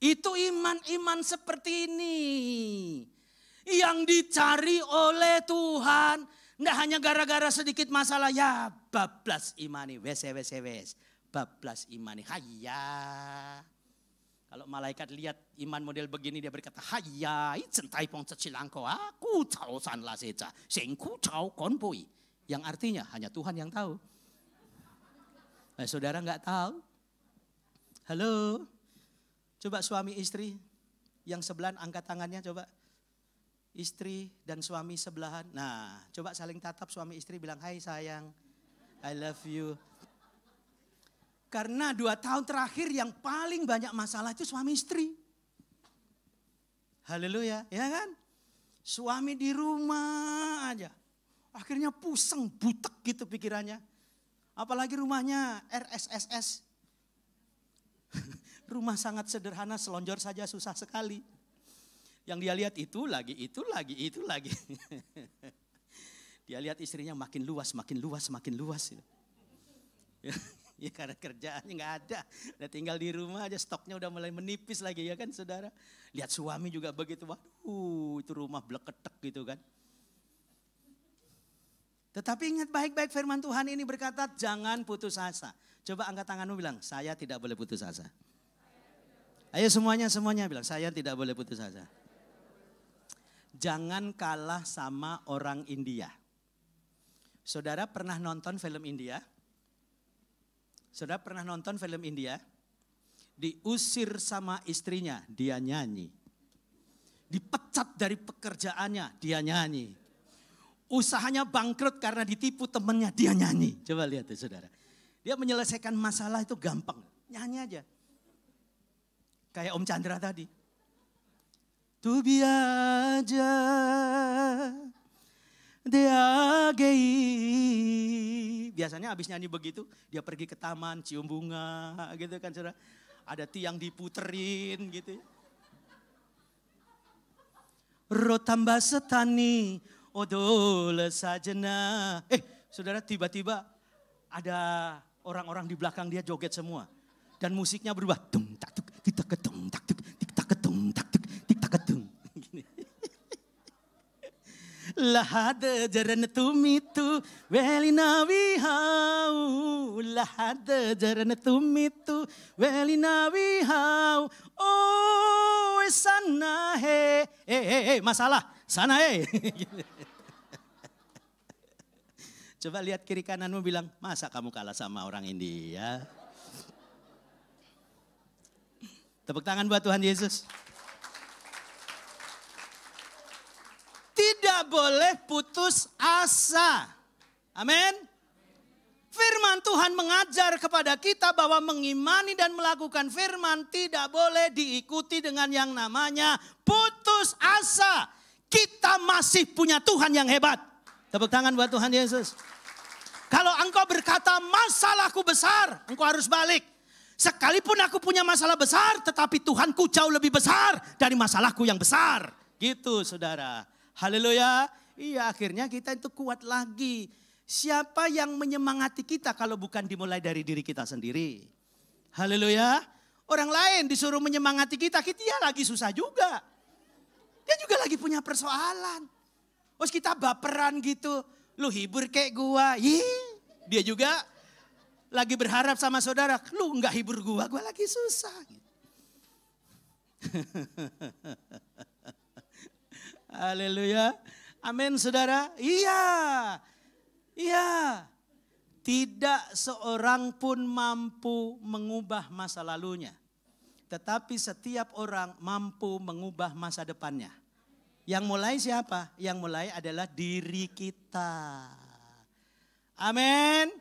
Itu iman-iman seperti ini yang dicari oleh Tuhan. Tidak hanya gara-gara sedikit masalah, ya bablas imani, wes. Bablas imani, hayya. Kalau malaikat lihat iman model begini dia berkata, hayya, centai pong cecilangko, aku tahu sanlah seca, sengku tahu konpoi. Yang artinya hanya Tuhan yang tahu. Nah, saudara nggak tahu? Halo, coba suami istri yang sebelahan angkat tangannya coba. Istri dan suami sebelahan. Nah, coba saling tatap suami istri bilang, hai sayang, I love you. Karena 2 tahun terakhir yang paling banyak masalah itu suami istri. Haleluya, ya kan? Suami di rumah aja. Akhirnya pusing, butek gitu pikirannya. Apalagi rumahnya RSSS. Rumah sangat sederhana, selonjor saja susah sekali. Yang dia lihat itu lagi. Dia lihat istrinya makin luas. Ya karena kerjaannya nggak ada. Udah tinggal di rumah aja, stoknya udah mulai menipis lagi ya kan saudara. Lihat suami juga begitu, waduh itu rumah bleketek gitu kan. Tetapi ingat baik-baik firman Tuhan ini berkata jangan putus asa. Coba angkat tanganmu bilang, saya tidak boleh putus asa. Ayo semuanya bilang, saya tidak boleh putus asa. Jangan kalah sama orang India. Saudara pernah nonton film India? Saudara pernah nonton film India? Diusir sama istrinya, dia nyanyi. Dipecat dari pekerjaannya, dia nyanyi. Usahanya bangkrut karena ditipu temannya, dia nyanyi. Coba lihat tuh saudara. Dia menyelesaikan masalah itu gampang, nyanyi aja. Kayak Om Chandra tadi. Tu biaja deagei. Biasanya habis nyanyi begitu, dia pergi ke taman, cium bunga gitu kan saudara. Ada tiang diputerin gitu. Rotamba setani, odol sajena. Saudara tiba-tiba ada orang-orang di belakang dia joget semua. Dan musiknya berubah. Tung tak tuk, tik tak ketung, tak tuk, tik tak ketung, tak tuk, tik tak ketung. Lahada jaran tumitu welina wihau. Lahada jaran tumitu welina wihau. Oh sana he. Masalah. Sana he. Coba lihat kiri kananmu bilang, masa kamu kalah sama orang India? Tepuk tangan buat Tuhan Yesus. Tidak boleh putus asa. Amin. Firman Tuhan mengajar kepada kita bahwa mengimani dan melakukan firman tidak boleh diikuti dengan yang namanya putus asa. Kita masih punya Tuhan yang hebat. Tepuk tangan buat Tuhan Yesus. Kalau engkau berkata masalahku besar, engkau harus balik. Sekalipun aku punya masalah besar, tetapi Tuhanku jauh lebih besar dari masalahku yang besar. Gitu saudara. Haleluya. Iya akhirnya kita itu kuat lagi. Siapa yang menyemangati kita kalau bukan dimulai dari diri kita sendiri. Haleluya. Orang lain disuruh menyemangati kita lagi susah juga. Dia juga lagi punya persoalan. Terus kita baperan gitu. Lu hibur kayak gua. Dia juga lagi berharap sama saudara. Lu gak hibur gua lagi susah. Haleluya. Amin saudara. Iya. Tidak seorang pun mampu mengubah masa lalunya. Tetapi setiap orang mampu mengubah masa depannya. Yang mulai siapa? Yang mulai adalah diri kita. Amin.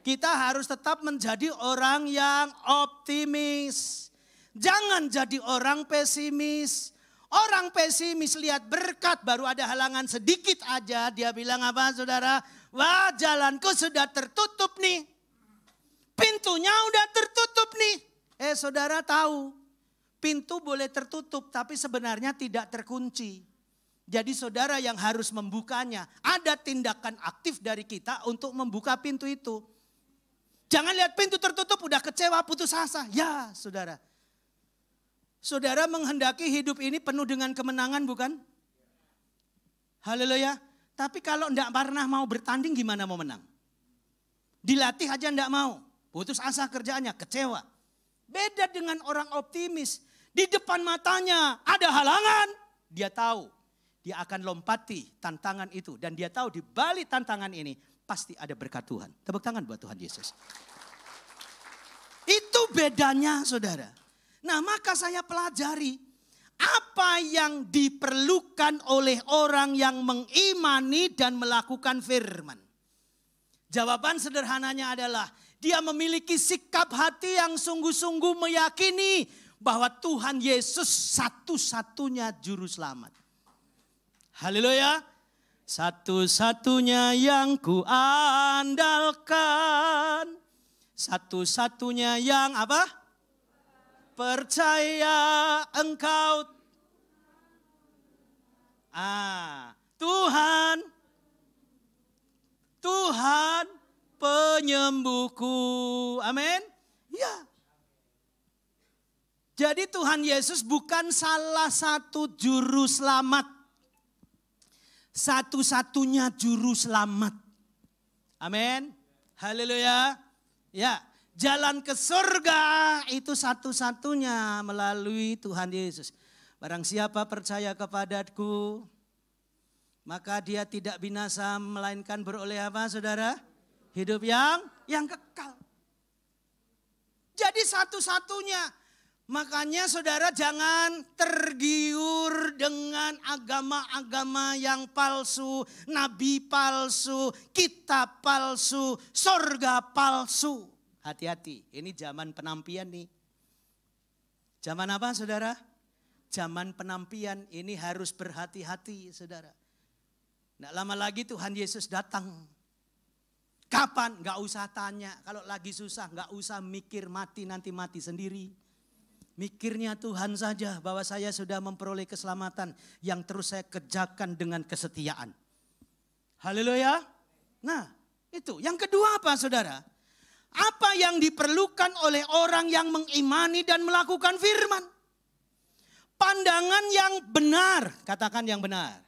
Kita harus tetap menjadi orang yang optimis. Jangan jadi orang pesimis. Orang pesimis lihat berkat baru ada halangan sedikit aja. Dia bilang apa saudara? Wah, jalanku sudah tertutup nih. Pintunya udah tertutup nih. Saudara tahu, pintu boleh tertutup tapi sebenarnya tidak terkunci. Jadi saudara yang harus membukanya. Ada tindakan aktif dari kita untuk membuka pintu itu. Jangan lihat pintu tertutup udah kecewa putus asa. Ya saudara. Saudara menghendaki hidup ini penuh dengan kemenangan bukan? Haleluya. Tapi kalau enggak pernah mau bertanding gimana mau menang? Dilatih aja enggak mau. Putus asa kerjaannya, kecewa. Beda dengan orang optimis. Di depan matanya ada halangan. Dia tahu dia akan lompati tantangan itu. Dan dia tahu di balik tantangan ini pasti ada berkat Tuhan. Tepuk tangan buat Tuhan Yesus. Itu bedanya saudara. Nah maka saya pelajari apa yang diperlukan oleh orang yang mengimani dan melakukan firman. Jawaban sederhananya adalah dia memiliki sikap hati yang sungguh-sungguh meyakini bahwa Tuhan Yesus satu-satunya juru selamat. Haleluya. Satu-satunya yang kuandalkan. Satu-satunya yang apa? Percaya engkau. Tuhan. Tuhan penyembuhku. Amin. Ya. Jadi Tuhan Yesus bukan salah satu juru selamat. Satu-satunya juru selamat. Amin. Haleluya. Ya, jalan ke surga itu satu-satunya melalui Tuhan Yesus. Barang siapa percaya kepadaku, maka dia tidak binasa melainkan beroleh apa saudara? Hidup yang kekal. Jadi satu-satunya. Makanya saudara jangan tergiur dengan agama-agama yang palsu, nabi palsu, kitab palsu, sorga palsu. Hati-hati, ini zaman penampian nih. Zaman apa saudara? Zaman penampian, ini harus berhati-hati saudara. Nggak lama lagi Tuhan Yesus datang. Kapan? Nggak usah tanya, kalau lagi susah nggak usah mikir mati nanti mati sendiri. Mikirnya Tuhan saja bahwa saya sudah memperoleh keselamatan yang terus saya kerjakan dengan kesetiaan. Haleluya. Nah itu yang kedua apa saudara? Apa yang diperlukan oleh orang yang mengimani dan melakukan firman? Pandangan yang benar, katakan yang benar.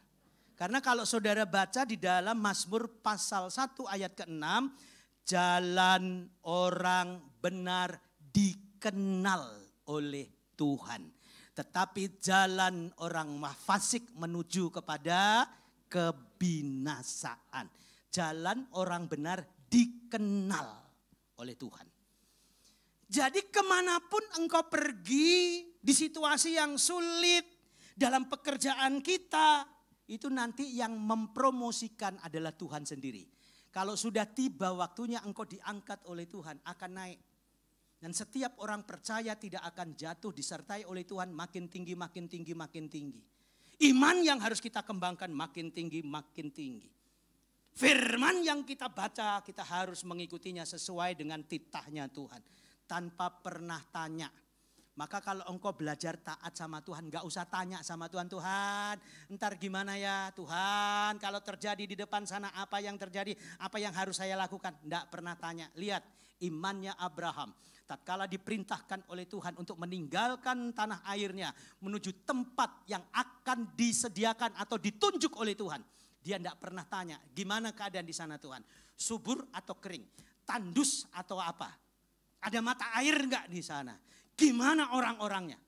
Karena kalau saudara baca di dalam Mazmur pasal 1 ayat ke-6. Jalan orang benar dikenal oleh Tuhan. Tetapi jalan orang fasik menuju kepada kebinasaan. Jalan orang benar dikenal oleh Tuhan. Jadi kemanapun engkau pergi di situasi yang sulit dalam pekerjaan kita. Itu nanti yang mempromosikan adalah Tuhan sendiri. Kalau sudah tiba waktunya engkau diangkat oleh Tuhan akan naik. Dan setiap orang percaya tidak akan jatuh disertai oleh Tuhan makin tinggi, makin tinggi, makin tinggi. Iman yang harus kita kembangkan makin tinggi, makin tinggi. Firman yang kita baca kita harus mengikutinya sesuai dengan titahnya Tuhan. Tanpa pernah tanya. Maka kalau engkau belajar taat sama Tuhan gak usah tanya sama Tuhan. Tuhan ntar gimana ya Tuhan kalau terjadi di depan sana apa yang terjadi, apa yang harus saya lakukan. Gak pernah tanya. Lihat imannya Abraham. Tatkala diperintahkan oleh Tuhan untuk meninggalkan tanah airnya menuju tempat yang akan disediakan atau ditunjuk oleh Tuhan. Dia tidak pernah tanya gimana keadaan di sana Tuhan. Subur atau kering, tandus atau apa. Ada mata air enggak di sana. Gimana orang-orangnya.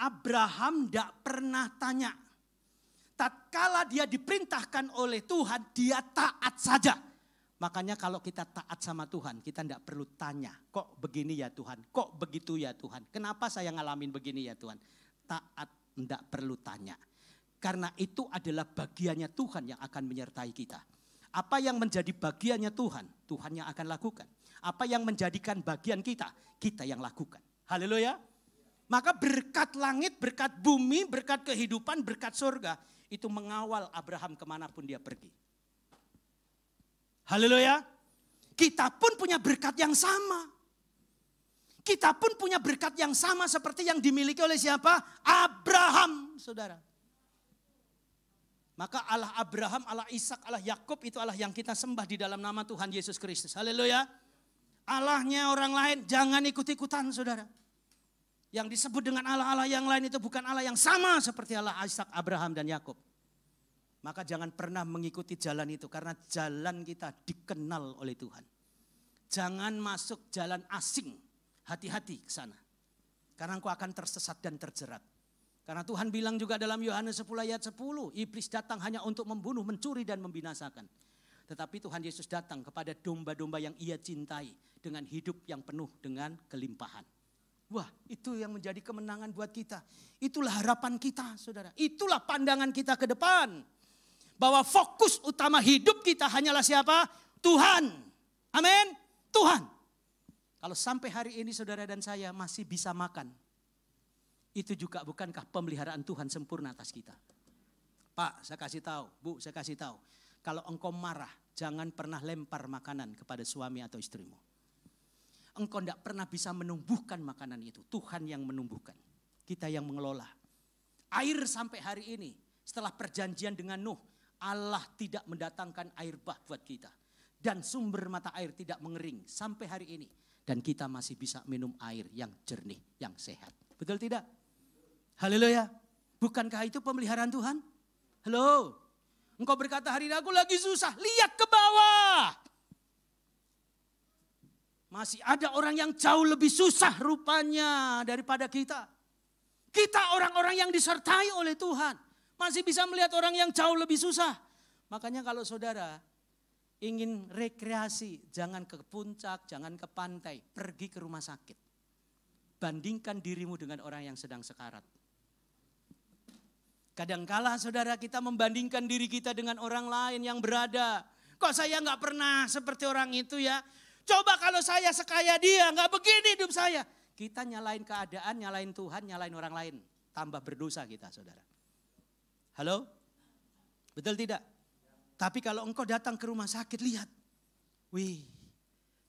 Abraham tidak pernah tanya. Tatkala dia diperintahkan oleh Tuhan dia taat saja. Makanya kalau kita taat sama Tuhan, kita tidak perlu tanya, kok begini ya Tuhan, kok begitu ya Tuhan, kenapa saya ngalamin begini ya Tuhan. Taat tidak perlu tanya. Karena itu adalah bagiannya Tuhan yang akan menyertai kita. Apa yang menjadi bagiannya Tuhan, Tuhan yang akan lakukan. Apa yang menjadikan bagian kita, kita yang lakukan. Haleluya. Maka berkat langit, berkat bumi, berkat kehidupan, berkat surga, itu mengawal Abraham kemanapun dia pergi. Haleluya. Kita pun punya berkat yang sama. Kita pun punya berkat yang sama seperti yang dimiliki oleh siapa? Abraham, saudara. Maka Allah Abraham, Allah Ishak, Allah Yakub itu Allah yang kita sembah di dalam nama Tuhan Yesus Kristus. Haleluya. Allahnya orang lain jangan ikut-ikutan, saudara. Yang disebut dengan Allah-Allah yang lain itu bukan Allah yang sama seperti Allah Ishak, Abraham dan Yakub. Maka jangan pernah mengikuti jalan itu karena jalan kita dikenal oleh Tuhan. Jangan masuk jalan asing. Hati-hati ke sana. Karena engkau akan tersesat dan terjerat. Karena Tuhan bilang juga dalam Yohanes 10 ayat 10, iblis datang hanya untuk membunuh, mencuri dan membinasakan. Tetapi Tuhan Yesus datang kepada domba-domba yang ia cintai dengan hidup yang penuh dengan kelimpahan. Wah, itu yang menjadi kemenangan buat kita. Itulah harapan kita, saudara. Itulah pandangan kita ke depan. Bahwa fokus utama hidup kita hanyalah siapa? Tuhan. Amin. Tuhan. Kalau sampai hari ini saudara dan saya masih bisa makan. Itu juga bukankah pemeliharaan Tuhan sempurna atas kita. Pak, saya kasih tahu. Bu, saya kasih tahu. Kalau engkau marah, jangan pernah lempar makanan kepada suami atau istrimu. Engkau tidak pernah bisa menumbuhkan makanan itu. Tuhan yang menumbuhkan. Kita yang mengelola. Air sampai hari ini, setelah perjanjian dengan Nuh, Allah tidak mendatangkan air bah buat kita. Dan sumber mata air tidak mengering sampai hari ini. Dan kita masih bisa minum air yang jernih, yang sehat. Betul tidak? Haleluya. Bukankah itu pemeliharaan Tuhan? Halo. Engkau berkata hari ini aku lagi susah. Lihat ke bawah. Masih ada orang yang jauh lebih susah rupanya daripada kita. Kita orang-orang yang disertai oleh Tuhan. Masih bisa melihat orang yang jauh lebih susah. Makanya kalau saudara ingin rekreasi, jangan ke puncak, jangan ke pantai, pergi ke rumah sakit. Bandingkan dirimu dengan orang yang sedang sekarat. Kadangkala saudara kita membandingkan diri kita dengan orang lain yang berada. Kok saya nggak pernah seperti orang itu ya? Coba kalau saya sekaya dia, nggak begini hidup saya. Kita nyalain keadaan, nyalain Tuhan, nyalain orang lain. Tambah berdosa kita saudara. Halo? Betul tidak? Tapi kalau engkau datang ke rumah sakit, lihat. Wih,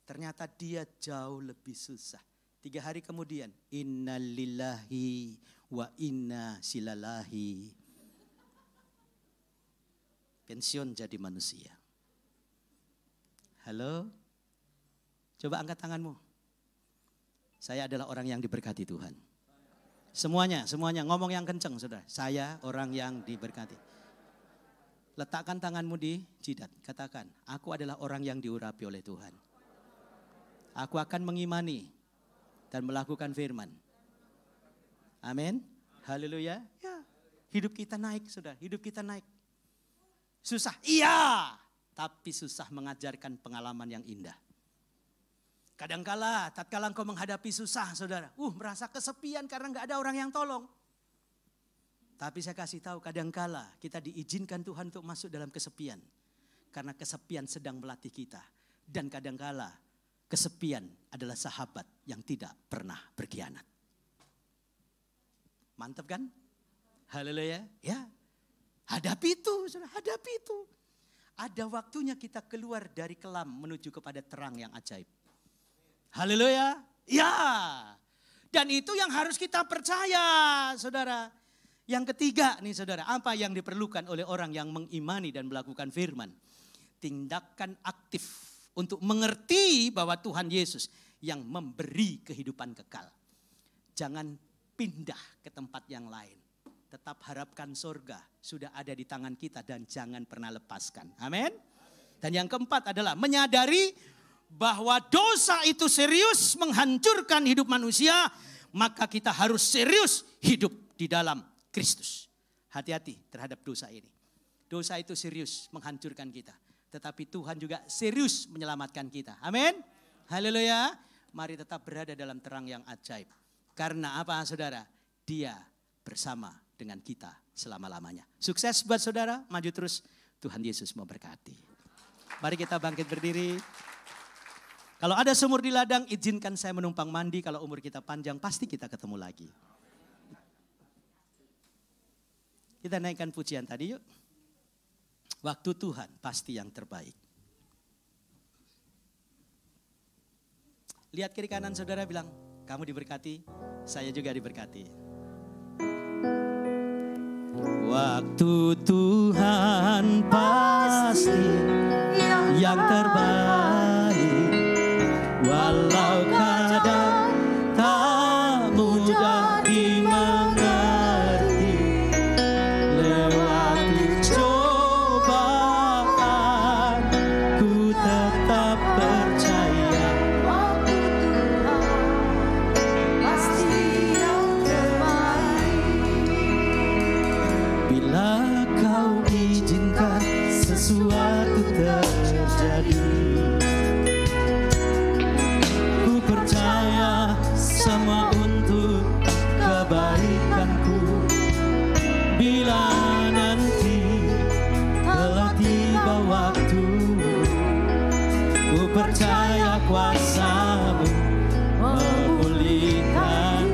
ternyata dia jauh lebih susah. 3 hari kemudian, innalillahi wa inna silalahi. Pensiun jadi manusia. Halo? Coba angkat tanganmu. Saya adalah orang yang diberkati Tuhan. Semuanya ngomong yang kenceng saudara. Saya orang yang diberkati. Letakkan tanganmu di jidat. Katakan, aku adalah orang yang diurapi oleh Tuhan. Aku akan mengimani dan melakukan firman. Amin. Haleluya. Ya, hidup kita naik saudara. Hidup kita naik. Susah, iya. Tapi susah mengajarkan pengalaman yang indah. Kadangkala, tatkala engkau menghadapi susah saudara. Merasa kesepian karena gak ada orang yang tolong. Tapi saya kasih tahu kadangkala kita diizinkan Tuhan untuk masuk dalam kesepian. Karena kesepian sedang melatih kita. Dan kadangkala kesepian adalah sahabat yang tidak pernah berkhianat. Mantap kan? Haleluya. Ya. Hadapi itu, saudara, hadapi itu. Ada waktunya kita keluar dari kelam menuju kepada terang yang ajaib. Haleluya. Ya. Dan itu yang harus kita percaya, saudara. Yang ketiga nih saudara, apa yang diperlukan oleh orang yang mengimani dan melakukan firman? Tindakan aktif untuk mengerti bahwa Tuhan Yesus yang memberi kehidupan kekal. Jangan pindah ke tempat yang lain. Tetap harapkan surga sudah ada di tangan kita dan jangan pernah lepaskan. Amin. Dan yang keempat adalah menyadari bahwa dosa itu serius menghancurkan hidup manusia, maka kita harus serius hidup di dalam Kristus. Hati-hati terhadap dosa ini. Dosa itu serius menghancurkan kita. Tetapi Tuhan juga serius menyelamatkan kita. Amin. Haleluya. Mari tetap berada dalam terang yang ajaib. Karena apa saudara? Dia bersama dengan kita selama-lamanya. Sukses buat saudara, maju terus. Tuhan Yesus memberkati. Mari kita bangkit berdiri. Kalau ada sumur di ladang, izinkan saya menumpang mandi. Kalau umur kita panjang, pasti kita ketemu lagi. Kita naikkan pujian tadi yuk. Waktu Tuhan pasti yang terbaik. Lihat kiri kanan saudara, bilang, kamu diberkati, saya juga diberkati. Waktu Tuhan pasti yang terbaik. Walau kadang tak mudah dimengerti, lewati cobaan ku tetap percaya. Waktu Tuhan pasti yang terbaik. Bila kau izinkan sesuatu terjadi, ku percaya semua untuk kebaikanku. Bila nanti telah tiba waktu, ku percaya kuasa-Mu memulihkan.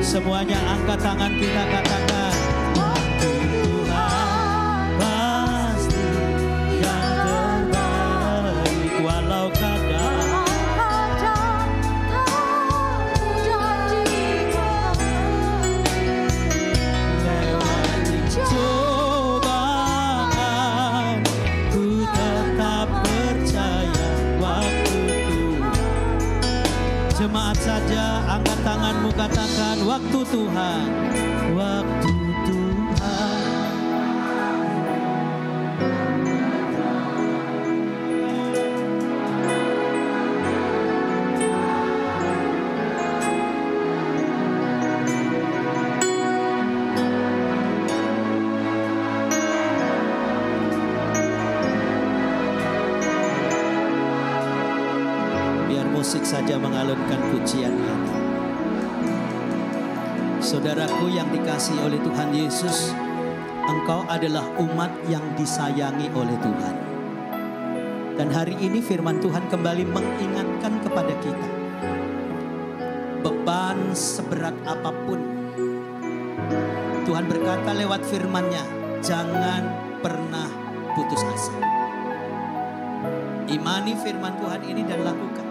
Semuanya angkat tangan kita katakan, waktu Tuhan pasti yang terbaik. Walau kadang lewati cobaan, ku tetap percaya waktu Tuhan. Jemaat saja angkat tanganmu katakan, waktu Tuhan, waktu Tuhan. Biar musik saja mengalunkan pujian ini. Saudaraku yang dikasihi oleh Tuhan Yesus, engkau adalah umat yang disayangi oleh Tuhan. Dan hari ini firman Tuhan kembali mengingatkan kepada kita, beban seberat apapun, Tuhan berkata lewat firman-Nya, jangan pernah putus asa. Imani firman Tuhan ini dan lakukan,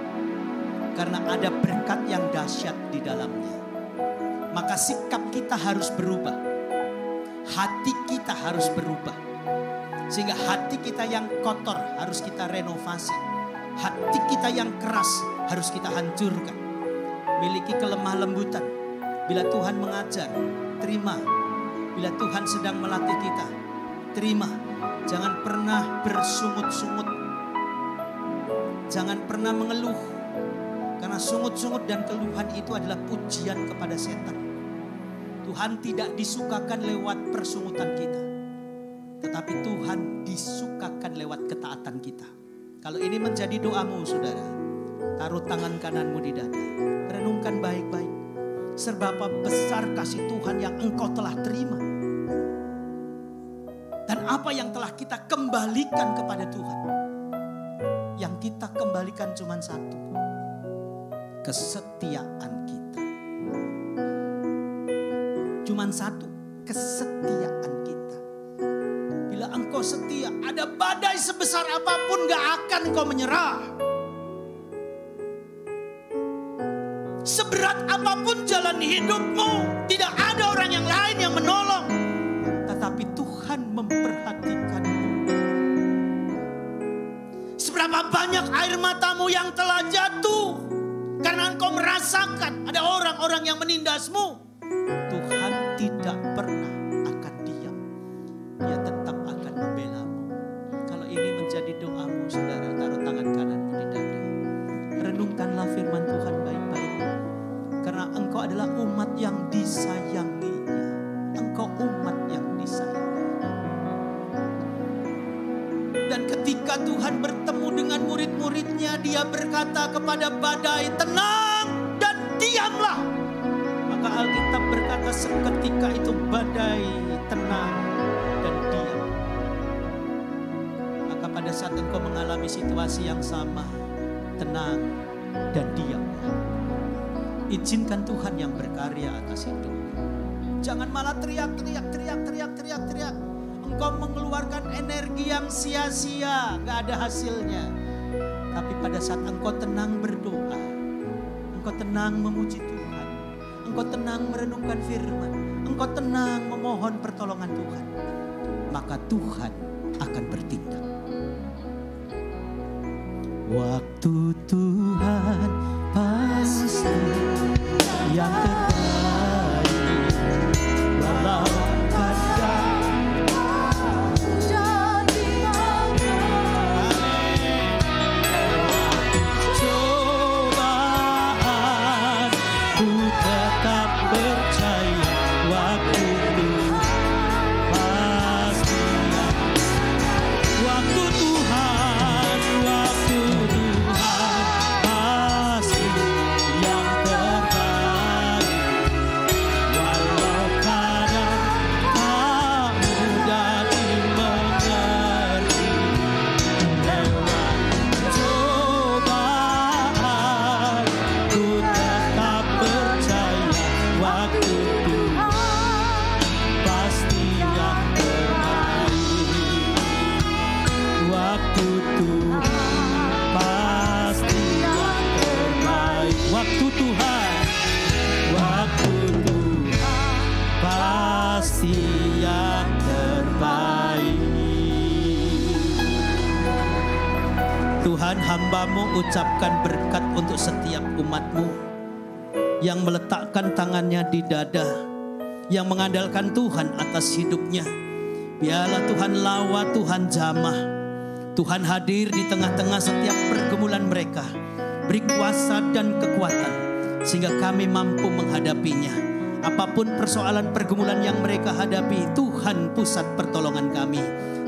karena ada berkat yang dahsyat di dalamnya. Maka sikap kita harus berubah, hati kita harus berubah, sehingga hati kita yang kotor harus kita renovasi, hati kita yang keras harus kita hancurkan. Miliki kelemah lembutan. Bila Tuhan mengajar, terima. Bila Tuhan sedang melatih kita, terima. Jangan pernah bersungut-sungut, jangan pernah mengeluh, karena sungut-sungut dan keluhan itu adalah pujian kepada setan. Tuhan tidak disukakan lewat persungutan kita, tetapi Tuhan disukakan lewat ketaatan kita. Kalau ini menjadi doamu saudara, taruh tangan kananmu di dada, renungkan baik-baik. Seberapa besar kasih Tuhan yang engkau telah terima, dan apa yang telah kita kembalikan kepada Tuhan. Yang kita kembalikan cuma satu, kesetiaan kita. Cuman satu, kesetiaan kita. Bila engkau setia, ada badai sebesar apapun gak akan engkau menyerah. Seberat apapun jalan hidupmu, tidak ada orang yang lain yang menolong, tetapi Tuhan memperhatikanmu. Seberapa banyak air matamu yang telah jatuh karena engkau merasakan ada orang-orang yang menindasmu. Tuhan tidak pernah akan diam. Dia tetap akan membela-Mu. Kalau ini menjadi doamu saudara, taruh tangan kananmu di dada. Renungkanlah firman Tuhan baik-baik. Karena engkau adalah umat yang disayanginya. Engkau umat yang disayangi. Dan ketika Tuhan bertemu dengan murid-muridnya, Dia berkata kepada badai, tenang dan diamlah. Maka Alkitab berkata seketika itu badai tenang dan diam. Maka pada saat engkau mengalami situasi yang sama, tenang dan diam. Izinkan Tuhan yang berkarya atas hidup. Jangan malah teriak. Engkau mengeluarkan energi yang sia-sia, gak ada hasilnya. Tapi pada saat engkau tenang berdoa, engkau tenang memuji Tuhan, engkau tenang merenungkan firman, engkau tenang memohon pertolongan Tuhan, maka Tuhan akan bertindak. Waktu Tuhan pasti yang terbaik, walau Tuhan, hamba-Mu ucapkan berkat untuk setiap umat-Mu yang meletakkan tangannya di dada, yang mengandalkan Tuhan atas hidupnya. Biarlah Tuhan lawa, Tuhan jamah, Tuhan hadir di tengah-tengah setiap pergumulan mereka. Beri kuasa dan kekuatan sehingga kami mampu menghadapinya. Apapun persoalan pergumulan yang mereka hadapi, Tuhan pusat pertolongan kami.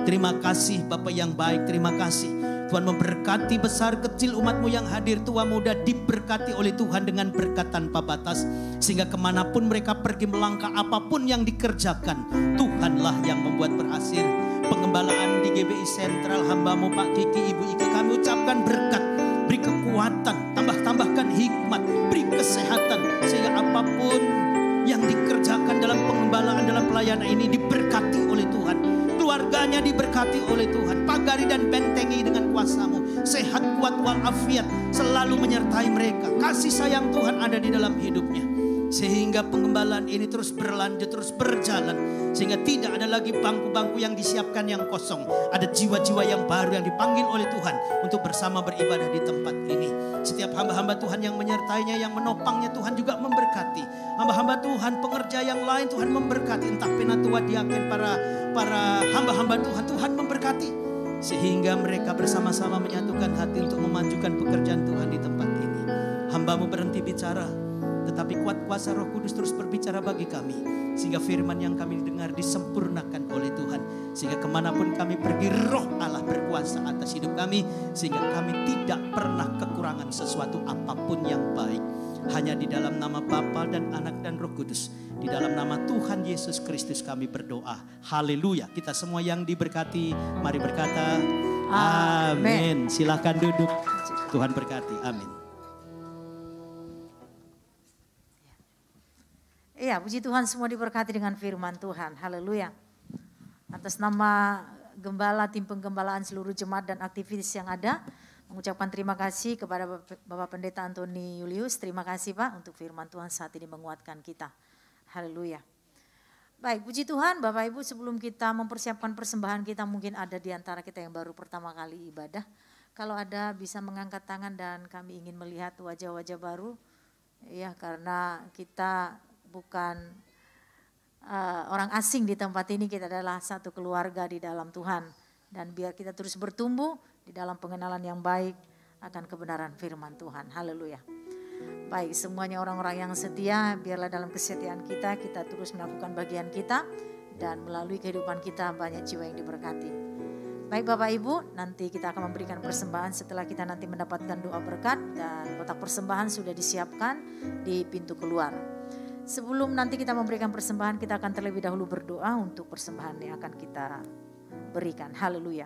Terima kasih Bapa yang baik, terima kasih. Tuhan memberkati besar kecil umat-Mu yang hadir, tua muda diberkati oleh Tuhan dengan berkat tanpa batas. Sehingga kemanapun mereka pergi melangkah, apapun yang dikerjakan, Tuhanlah yang membuat berhasil. Pengembalaan di GBI Sentral, hamba-Mu Pak Kiki, Ibu Ike, kami ucapkan berkat. Beri kekuatan, tambahkan hikmat, beri kesehatan. Sehingga apapun yang dikerjakan dalam pengembalaan, dalam pelayanan ini diberkati oleh Tuhan. Keluarganya diberkati oleh Tuhan. Pagari dan bentengi dengan kuasa-Mu. Sehat, kuat, walafiat selalu menyertai mereka. Kasih sayang Tuhan ada di dalam hidupnya. Sehingga pengembalaan ini terus berlanjut, terus berjalan. Sehingga tidak ada lagi bangku-bangku yang disiapkan yang kosong. Ada jiwa-jiwa yang baru yang dipanggil oleh Tuhan untuk bersama beribadah di tempat ini. Setiap hamba-hamba Tuhan yang menyertainya, yang menopangnya, Tuhan juga memberkati. Hamba-hamba Tuhan, pengerja yang lain Tuhan memberkati. Entah penatua, diaken, para hamba-hamba Tuhan, Tuhan memberkati. Sehingga mereka bersama-sama menyatukan hati untuk memajukan pekerjaan Tuhan di tempat ini. Hamba-Mu berhenti bicara, tetapi kuat kuasa Roh Kudus terus berbicara bagi kami. Sehingga firman yang kami dengar disempurnakan oleh Tuhan. Sehingga kemanapun kami pergi, Roh Allah berkuasa atas hidup kami. Sehingga kami tidak pernah kekurangan sesuatu apapun yang baik. Hanya di dalam nama Bapa dan Anak dan Roh Kudus. Di dalam nama Tuhan Yesus Kristus kami berdoa. Haleluya. Kita semua yang diberkati, mari berkata amin. Silakan duduk. Tuhan berkati. Amin. Iya, puji Tuhan, semua diberkati dengan firman Tuhan. Haleluya. Atas nama gembala, tim penggembalaan, seluruh jemaat dan aktivis yang ada, mengucapkan terima kasih kepada Bapak Pendeta Antoni Julius. Terima kasih Pak untuk firman Tuhan saat ini menguatkan kita. Haleluya. Baik, puji Tuhan Bapak Ibu, sebelum kita mempersiapkan persembahan kita, mungkin ada di antara kita yang baru pertama kali ibadah. Kalau ada bisa mengangkat tangan dan kami ingin melihat wajah-wajah baru. Ya, karena kita bukan orang asing di tempat ini, kita adalah satu keluarga di dalam Tuhan. Dan biar kita terus bertumbuh di dalam pengenalan yang baik akan kebenaran firman Tuhan. Haleluya. Baik, semuanya orang-orang yang setia, biarlah dalam kesetiaan kita terus melakukan bagian kita. Dan melalui kehidupan kita banyak jiwa yang diberkati. Baik Bapak Ibu, nanti kita akan memberikan persembahan setelah kita nanti mendapatkan doa berkat. Dan kotak persembahan sudah disiapkan di pintu keluar. Sebelum nanti kita memberikan persembahan, kita akan terlebih dahulu berdoa untuk persembahan yang akan kita berikan. Haleluya.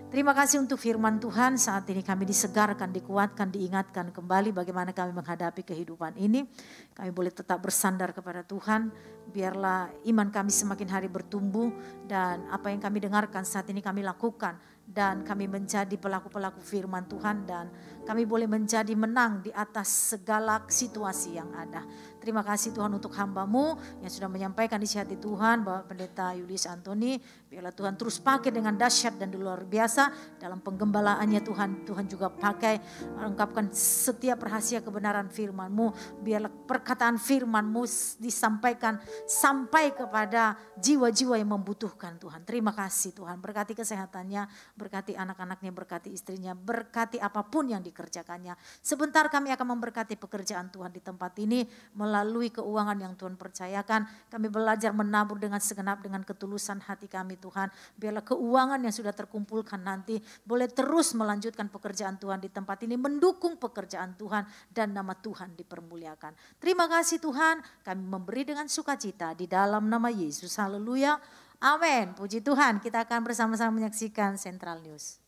Terima kasih untuk firman Tuhan. Saat ini kami disegarkan, dikuatkan, diingatkan kembali bagaimana kami menghadapi kehidupan ini. Kami boleh tetap bersandar kepada Tuhan. Biarlah iman kami semakin hari bertumbuh dan apa yang kami dengarkan saat ini kami lakukan. Dan kami menjadi pelaku-pelaku firman Tuhan dan kami boleh menjadi menang di atas segala situasi yang ada. Terima kasih Tuhan untuk hamba-Mu yang sudah menyampaikan isi hati Tuhan, Bapak Pendeta Julius Antoni. Biarlah Tuhan terus pakai dengan dahsyat dan luar biasa dalam penggembalaannya Tuhan. Tuhan juga pakai mengungkapkan setiap rahasia kebenaran firman-Mu. Biarlah perkataan firman-Mu disampaikan sampai kepada jiwa-jiwa yang membutuhkan Tuhan. Terima kasih Tuhan, berkati kesehatannya, berkati anak-anaknya, berkati istrinya, berkati apapun yang dikerjakannya. Sebentar kami akan memberkati pekerjaan Tuhan di tempat ini melalui keuangan yang Tuhan percayakan. Kami belajar menabur dengan segenap dengan ketulusan hati kami Tuhan. Biarlah keuangan yang sudah terkumpulkan nanti boleh terus melanjutkan pekerjaan Tuhan di tempat ini, mendukung pekerjaan Tuhan dan nama Tuhan dipermuliakan. Terima kasih Tuhan, kami memberi dengan sukacita di dalam nama Yesus. Haleluya. Amin. Puji Tuhan, kita akan bersama-sama menyaksikan Central News.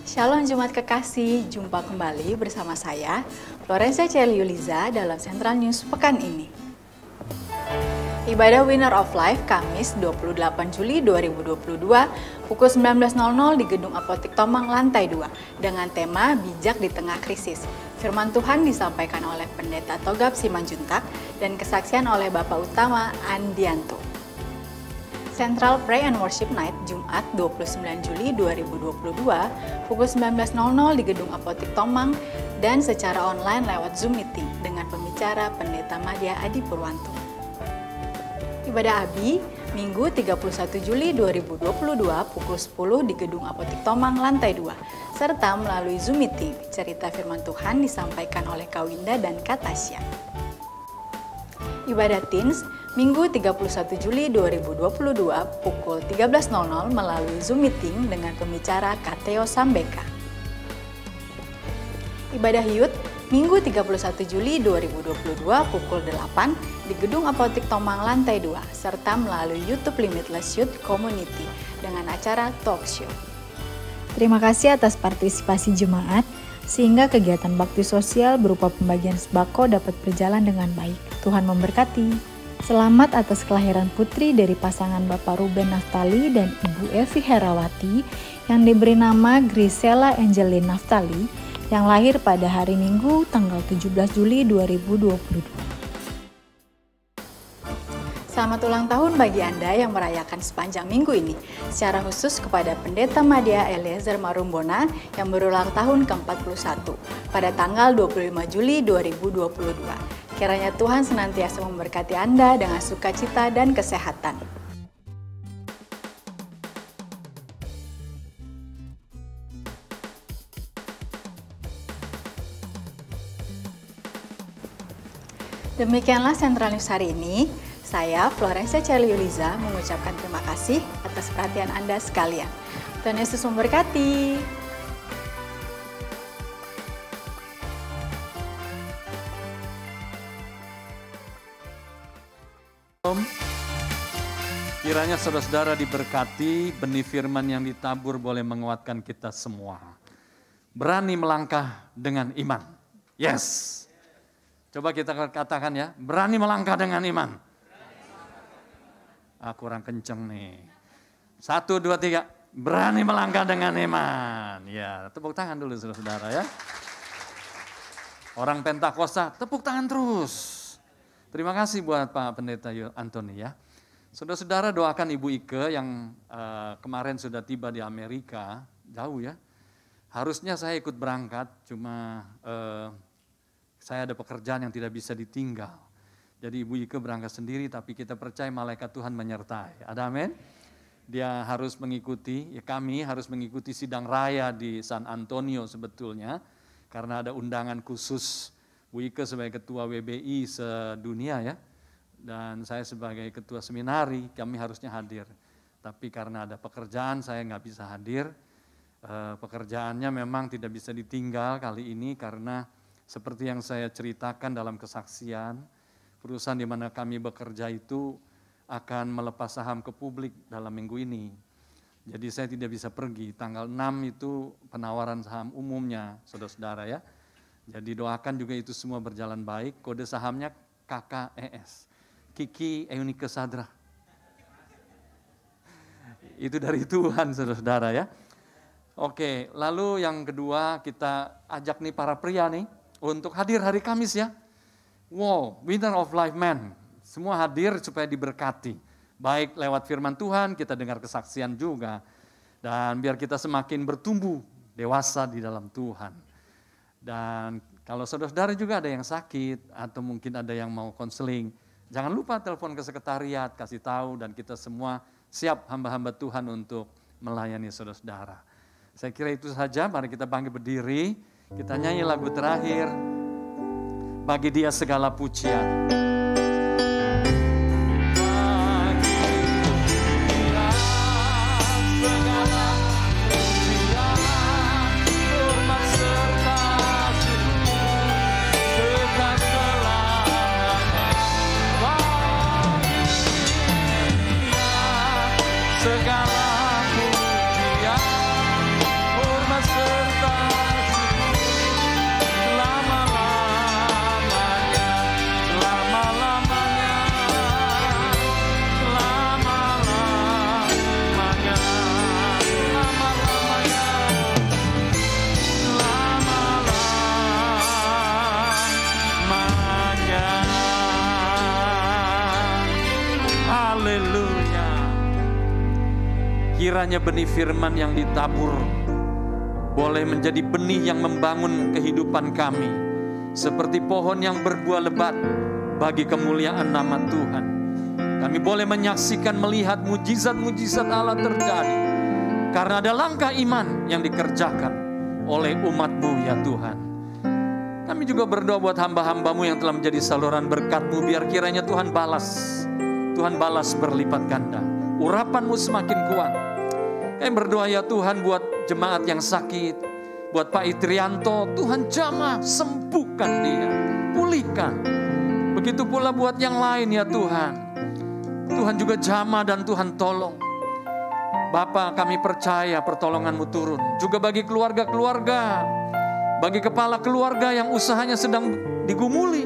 Shalom Jemaat Kekasih, jumpa kembali bersama saya, Florencia Celiuliza dalam Central News pekan ini. Ibadah Winner of Life Kamis 28 Juli 2022 pukul 19.00 di Gedung Apotik Tomang lantai 2 dengan tema Bijak di Tengah Krisis. Firman Tuhan disampaikan oleh Pendeta Togap Simanjuntak dan kesaksian oleh Bapak Utama Andianto. Central Pray and Worship Night Jumat 29 Juli 2022 pukul 19.00 di Gedung Apotik Tomang dan secara online lewat Zoom Meeting dengan pembicara Pendeta Madya Adi Purwanto. Ibadah Abi Minggu 31 Juli 2022 pukul 10 di Gedung Apotik Tomang lantai 2 serta melalui Zoom Meeting cerita firman Tuhan disampaikan oleh Kawinda dan Katasya. Ibadah Teens Minggu 31 Juli 2022 pukul 13.00 melalui Zoom Meeting dengan pembicara Kateo Sambeka. Ibadah Youth Minggu 31 Juli 2022 pukul 8 di Gedung Apotik Tomang lantai 2 serta melalui YouTube Limitless Youth Community dengan acara Talk Show. Terima kasih atas partisipasi jemaat sehingga kegiatan bakti sosial berupa pembagian sembako dapat berjalan dengan baik. Tuhan memberkati. Selamat atas kelahiran putri dari pasangan Bapak Ruben Naftali dan Ibu Evi Herawati yang diberi nama Grisela Angelin Naftali yang lahir pada hari Minggu tanggal 17 Juli 2022. Selamat ulang tahun bagi Anda yang merayakan sepanjang minggu ini. Secara khusus kepada Pendeta Madya Eliezer Marumbona yang berulang tahun ke-41 pada tanggal 25 Juli 2022. Kiranya Tuhan senantiasa memberkati Anda dengan sukacita dan kesehatan. Demikianlah Central News hari ini. Saya, Florencia Celiuliza, mengucapkan terima kasih atas perhatian Anda sekalian. Tuhan Yesus memberkati. Kiranya saudara-saudara diberkati, benih firman yang ditabur boleh menguatkan kita semua. Berani melangkah dengan iman. Yes. Coba kita katakan ya, berani melangkah dengan iman. Kurang kenceng nih. 1, 2, 3, berani melangkah dengan iman. Ya, tepuk tangan dulu saudara-saudara ya. Orang Pentakosta, tepuk tangan terus. Terima kasih buat Pak Pendeta Antoni ya. Saudara-saudara doakan Ibu Ike yang kemarin sudah tiba di Amerika, jauh ya. Harusnya saya ikut berangkat, cuma saya ada pekerjaan yang tidak bisa ditinggal. Jadi Ibu Ike berangkat sendiri, tapi kita percaya malaikat Tuhan menyertai. Ada amin? Dia harus mengikuti, ya kami harus mengikuti sidang raya di San Antonio sebetulnya. Karena ada undangan khusus Bu Ike sebagai ketua WBI sedunia ya. Dan saya sebagai ketua seminari, kami harusnya hadir. Tapi karena ada pekerjaan saya nggak bisa hadir. Pekerjaannya memang tidak bisa ditinggal kali ini karena seperti yang saya ceritakan dalam kesaksian, perusahaan di mana kami bekerja itu akan melepas saham ke publik dalam minggu ini. Jadi saya tidak bisa pergi, tanggal 6 itu penawaran saham umumnya, saudara-saudara ya. Jadi doakan juga itu semua berjalan baik, kode sahamnya KKES, Kiki Eunike Sadra. Itu dari Tuhan, saudara-saudara ya. Oke, lalu yang kedua kita ajak nih para pria nih untuk hadir hari Kamis ya. Wow, Winter of Life Man. Semua hadir supaya diberkati. Baik lewat firman Tuhan, kita dengar kesaksian juga. Dan biar kita semakin bertumbuh dewasa di dalam Tuhan. Dan kalau saudara-saudara juga ada yang sakit atau mungkin ada yang mau konseling, jangan lupa telepon ke sekretariat, kasih tahu dan kita semua siap hamba-hamba Tuhan untuk melayani saudara-saudara. Saya kira itu saja, mari kita bangkit berdiri, kita nyanyi lagu terakhir, Bagi Dia Segala Pujian. Kiranya benih firman yang ditabur boleh menjadi benih yang membangun kehidupan kami. Seperti pohon yang berbuah lebat bagi kemuliaan nama Tuhan. Kami boleh menyaksikan, melihat mujizat-mujizat Allah terjadi. Karena ada langkah iman yang dikerjakan oleh umat-Mu ya Tuhan. Kami juga berdoa buat hamba-hamba-Mu yang telah menjadi saluran berkat-Mu. Biar kiranya Tuhan balas berlipat ganda. Urapan-Mu semakin kuat. Kami berdoa ya Tuhan buat jemaat yang sakit, buat Pak Itrianto, Tuhan jamah, sembuhkan dia, pulihkan. Begitu pula buat yang lain ya Tuhan. Tuhan juga jamah dan Tuhan tolong. Bapa, kami percaya pertolongan-Mu turun. Juga bagi keluarga-keluarga, bagi kepala keluarga yang usahanya sedang digumuli.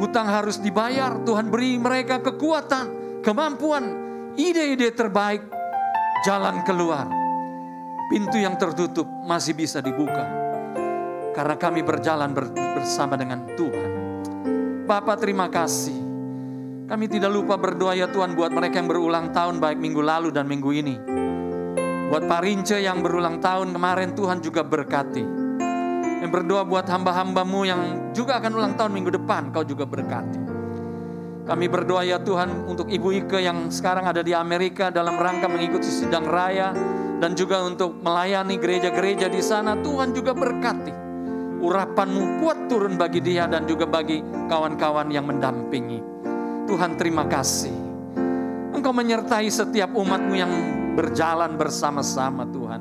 Hutang harus dibayar, Tuhan beri mereka kekuatan, kemampuan, ide-ide terbaik. Jalan keluar, pintu yang tertutup masih bisa dibuka. Karena kami berjalan bersama dengan Tuhan. Bapa terima kasih. Kami tidak lupa berdoa ya Tuhan buat mereka yang berulang tahun baik minggu lalu dan minggu ini. Buat Pak Rince yang berulang tahun kemarin Tuhan juga berkati. Yang berdoa buat hamba-hamba-Mu yang juga akan ulang tahun minggu depan Kau juga berkati. Kami berdoa ya Tuhan untuk Ibu Ike yang sekarang ada di Amerika dalam rangka mengikuti sidang raya dan juga untuk melayani gereja-gereja di sana. Tuhan juga berkati. Urapan-Mu kuat turun bagi dia dan juga bagi kawan-kawan yang mendampingi. Tuhan terima kasih. Engkau menyertai setiap umat-Mu yang berjalan bersama-sama Tuhan.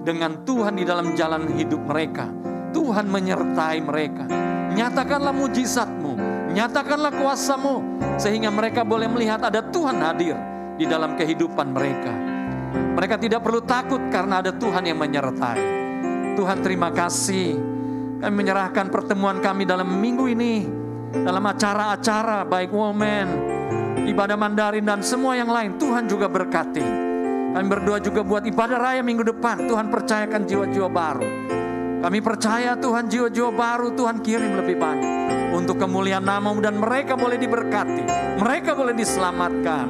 Dengan Tuhan di dalam jalan hidup mereka. Tuhan menyertai mereka. Nyatakanlah mujizat-Mu. Nyatakanlah kuasa-Mu sehingga mereka boleh melihat ada Tuhan hadir di dalam kehidupan mereka. Mereka tidak perlu takut karena ada Tuhan yang menyertai. Tuhan terima kasih. Kami menyerahkan pertemuan kami dalam minggu ini, dalam acara-acara baik women, ibadah Mandarin dan semua yang lain. Tuhan juga berkati. Kami berdoa juga buat ibadah raya minggu depan. Tuhan percayakan jiwa-jiwa baru. Kami percaya Tuhan jiwa-jiwa baru Tuhan kirim lebih banyak. Untuk kemuliaan nama-Mu dan mereka boleh diberkati. Mereka boleh diselamatkan.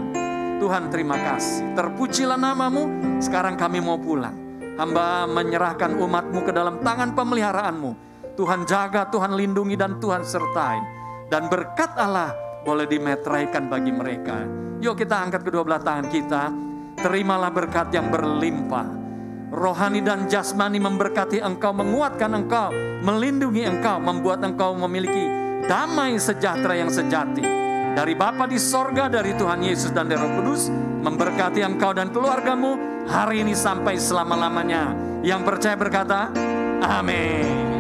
Tuhan terima kasih. Terpujilah nama-Mu. Sekarang kami mau pulang. Hamba menyerahkan umat-Mu ke dalam tangan pemeliharaan-Mu. Tuhan jaga, Tuhan lindungi dan Tuhan sertai. Dan berkat Allah boleh dimeteraikan bagi mereka. Yuk kita angkat kedua belah tangan kita. Terimalah berkat yang berlimpah. Rohani dan jasmani memberkati engkau, menguatkan engkau, melindungi engkau, membuat engkau memiliki damai sejahtera yang sejati. dari Bapa di sorga, dari Tuhan Yesus dan dari Roh Kudus, memberkati engkau dan keluargamu hari ini sampai selama-lamanya. Yang percaya berkata, amin.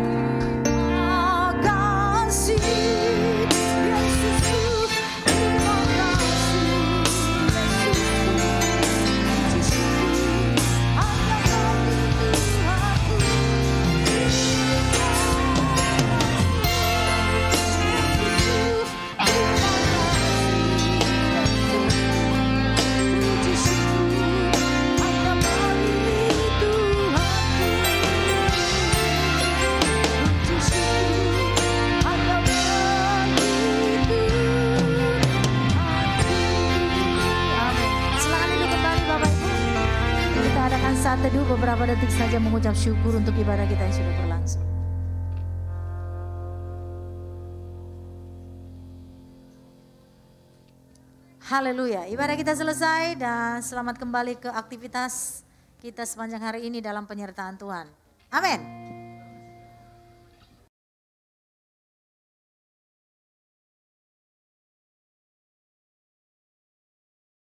Saat teduh beberapa detik saja mengucap syukur untuk ibadah kita yang sudah berlangsung. Haleluya, ibadah kita selesai dan selamat kembali ke aktivitas kita sepanjang hari ini dalam penyertaan Tuhan. Amin.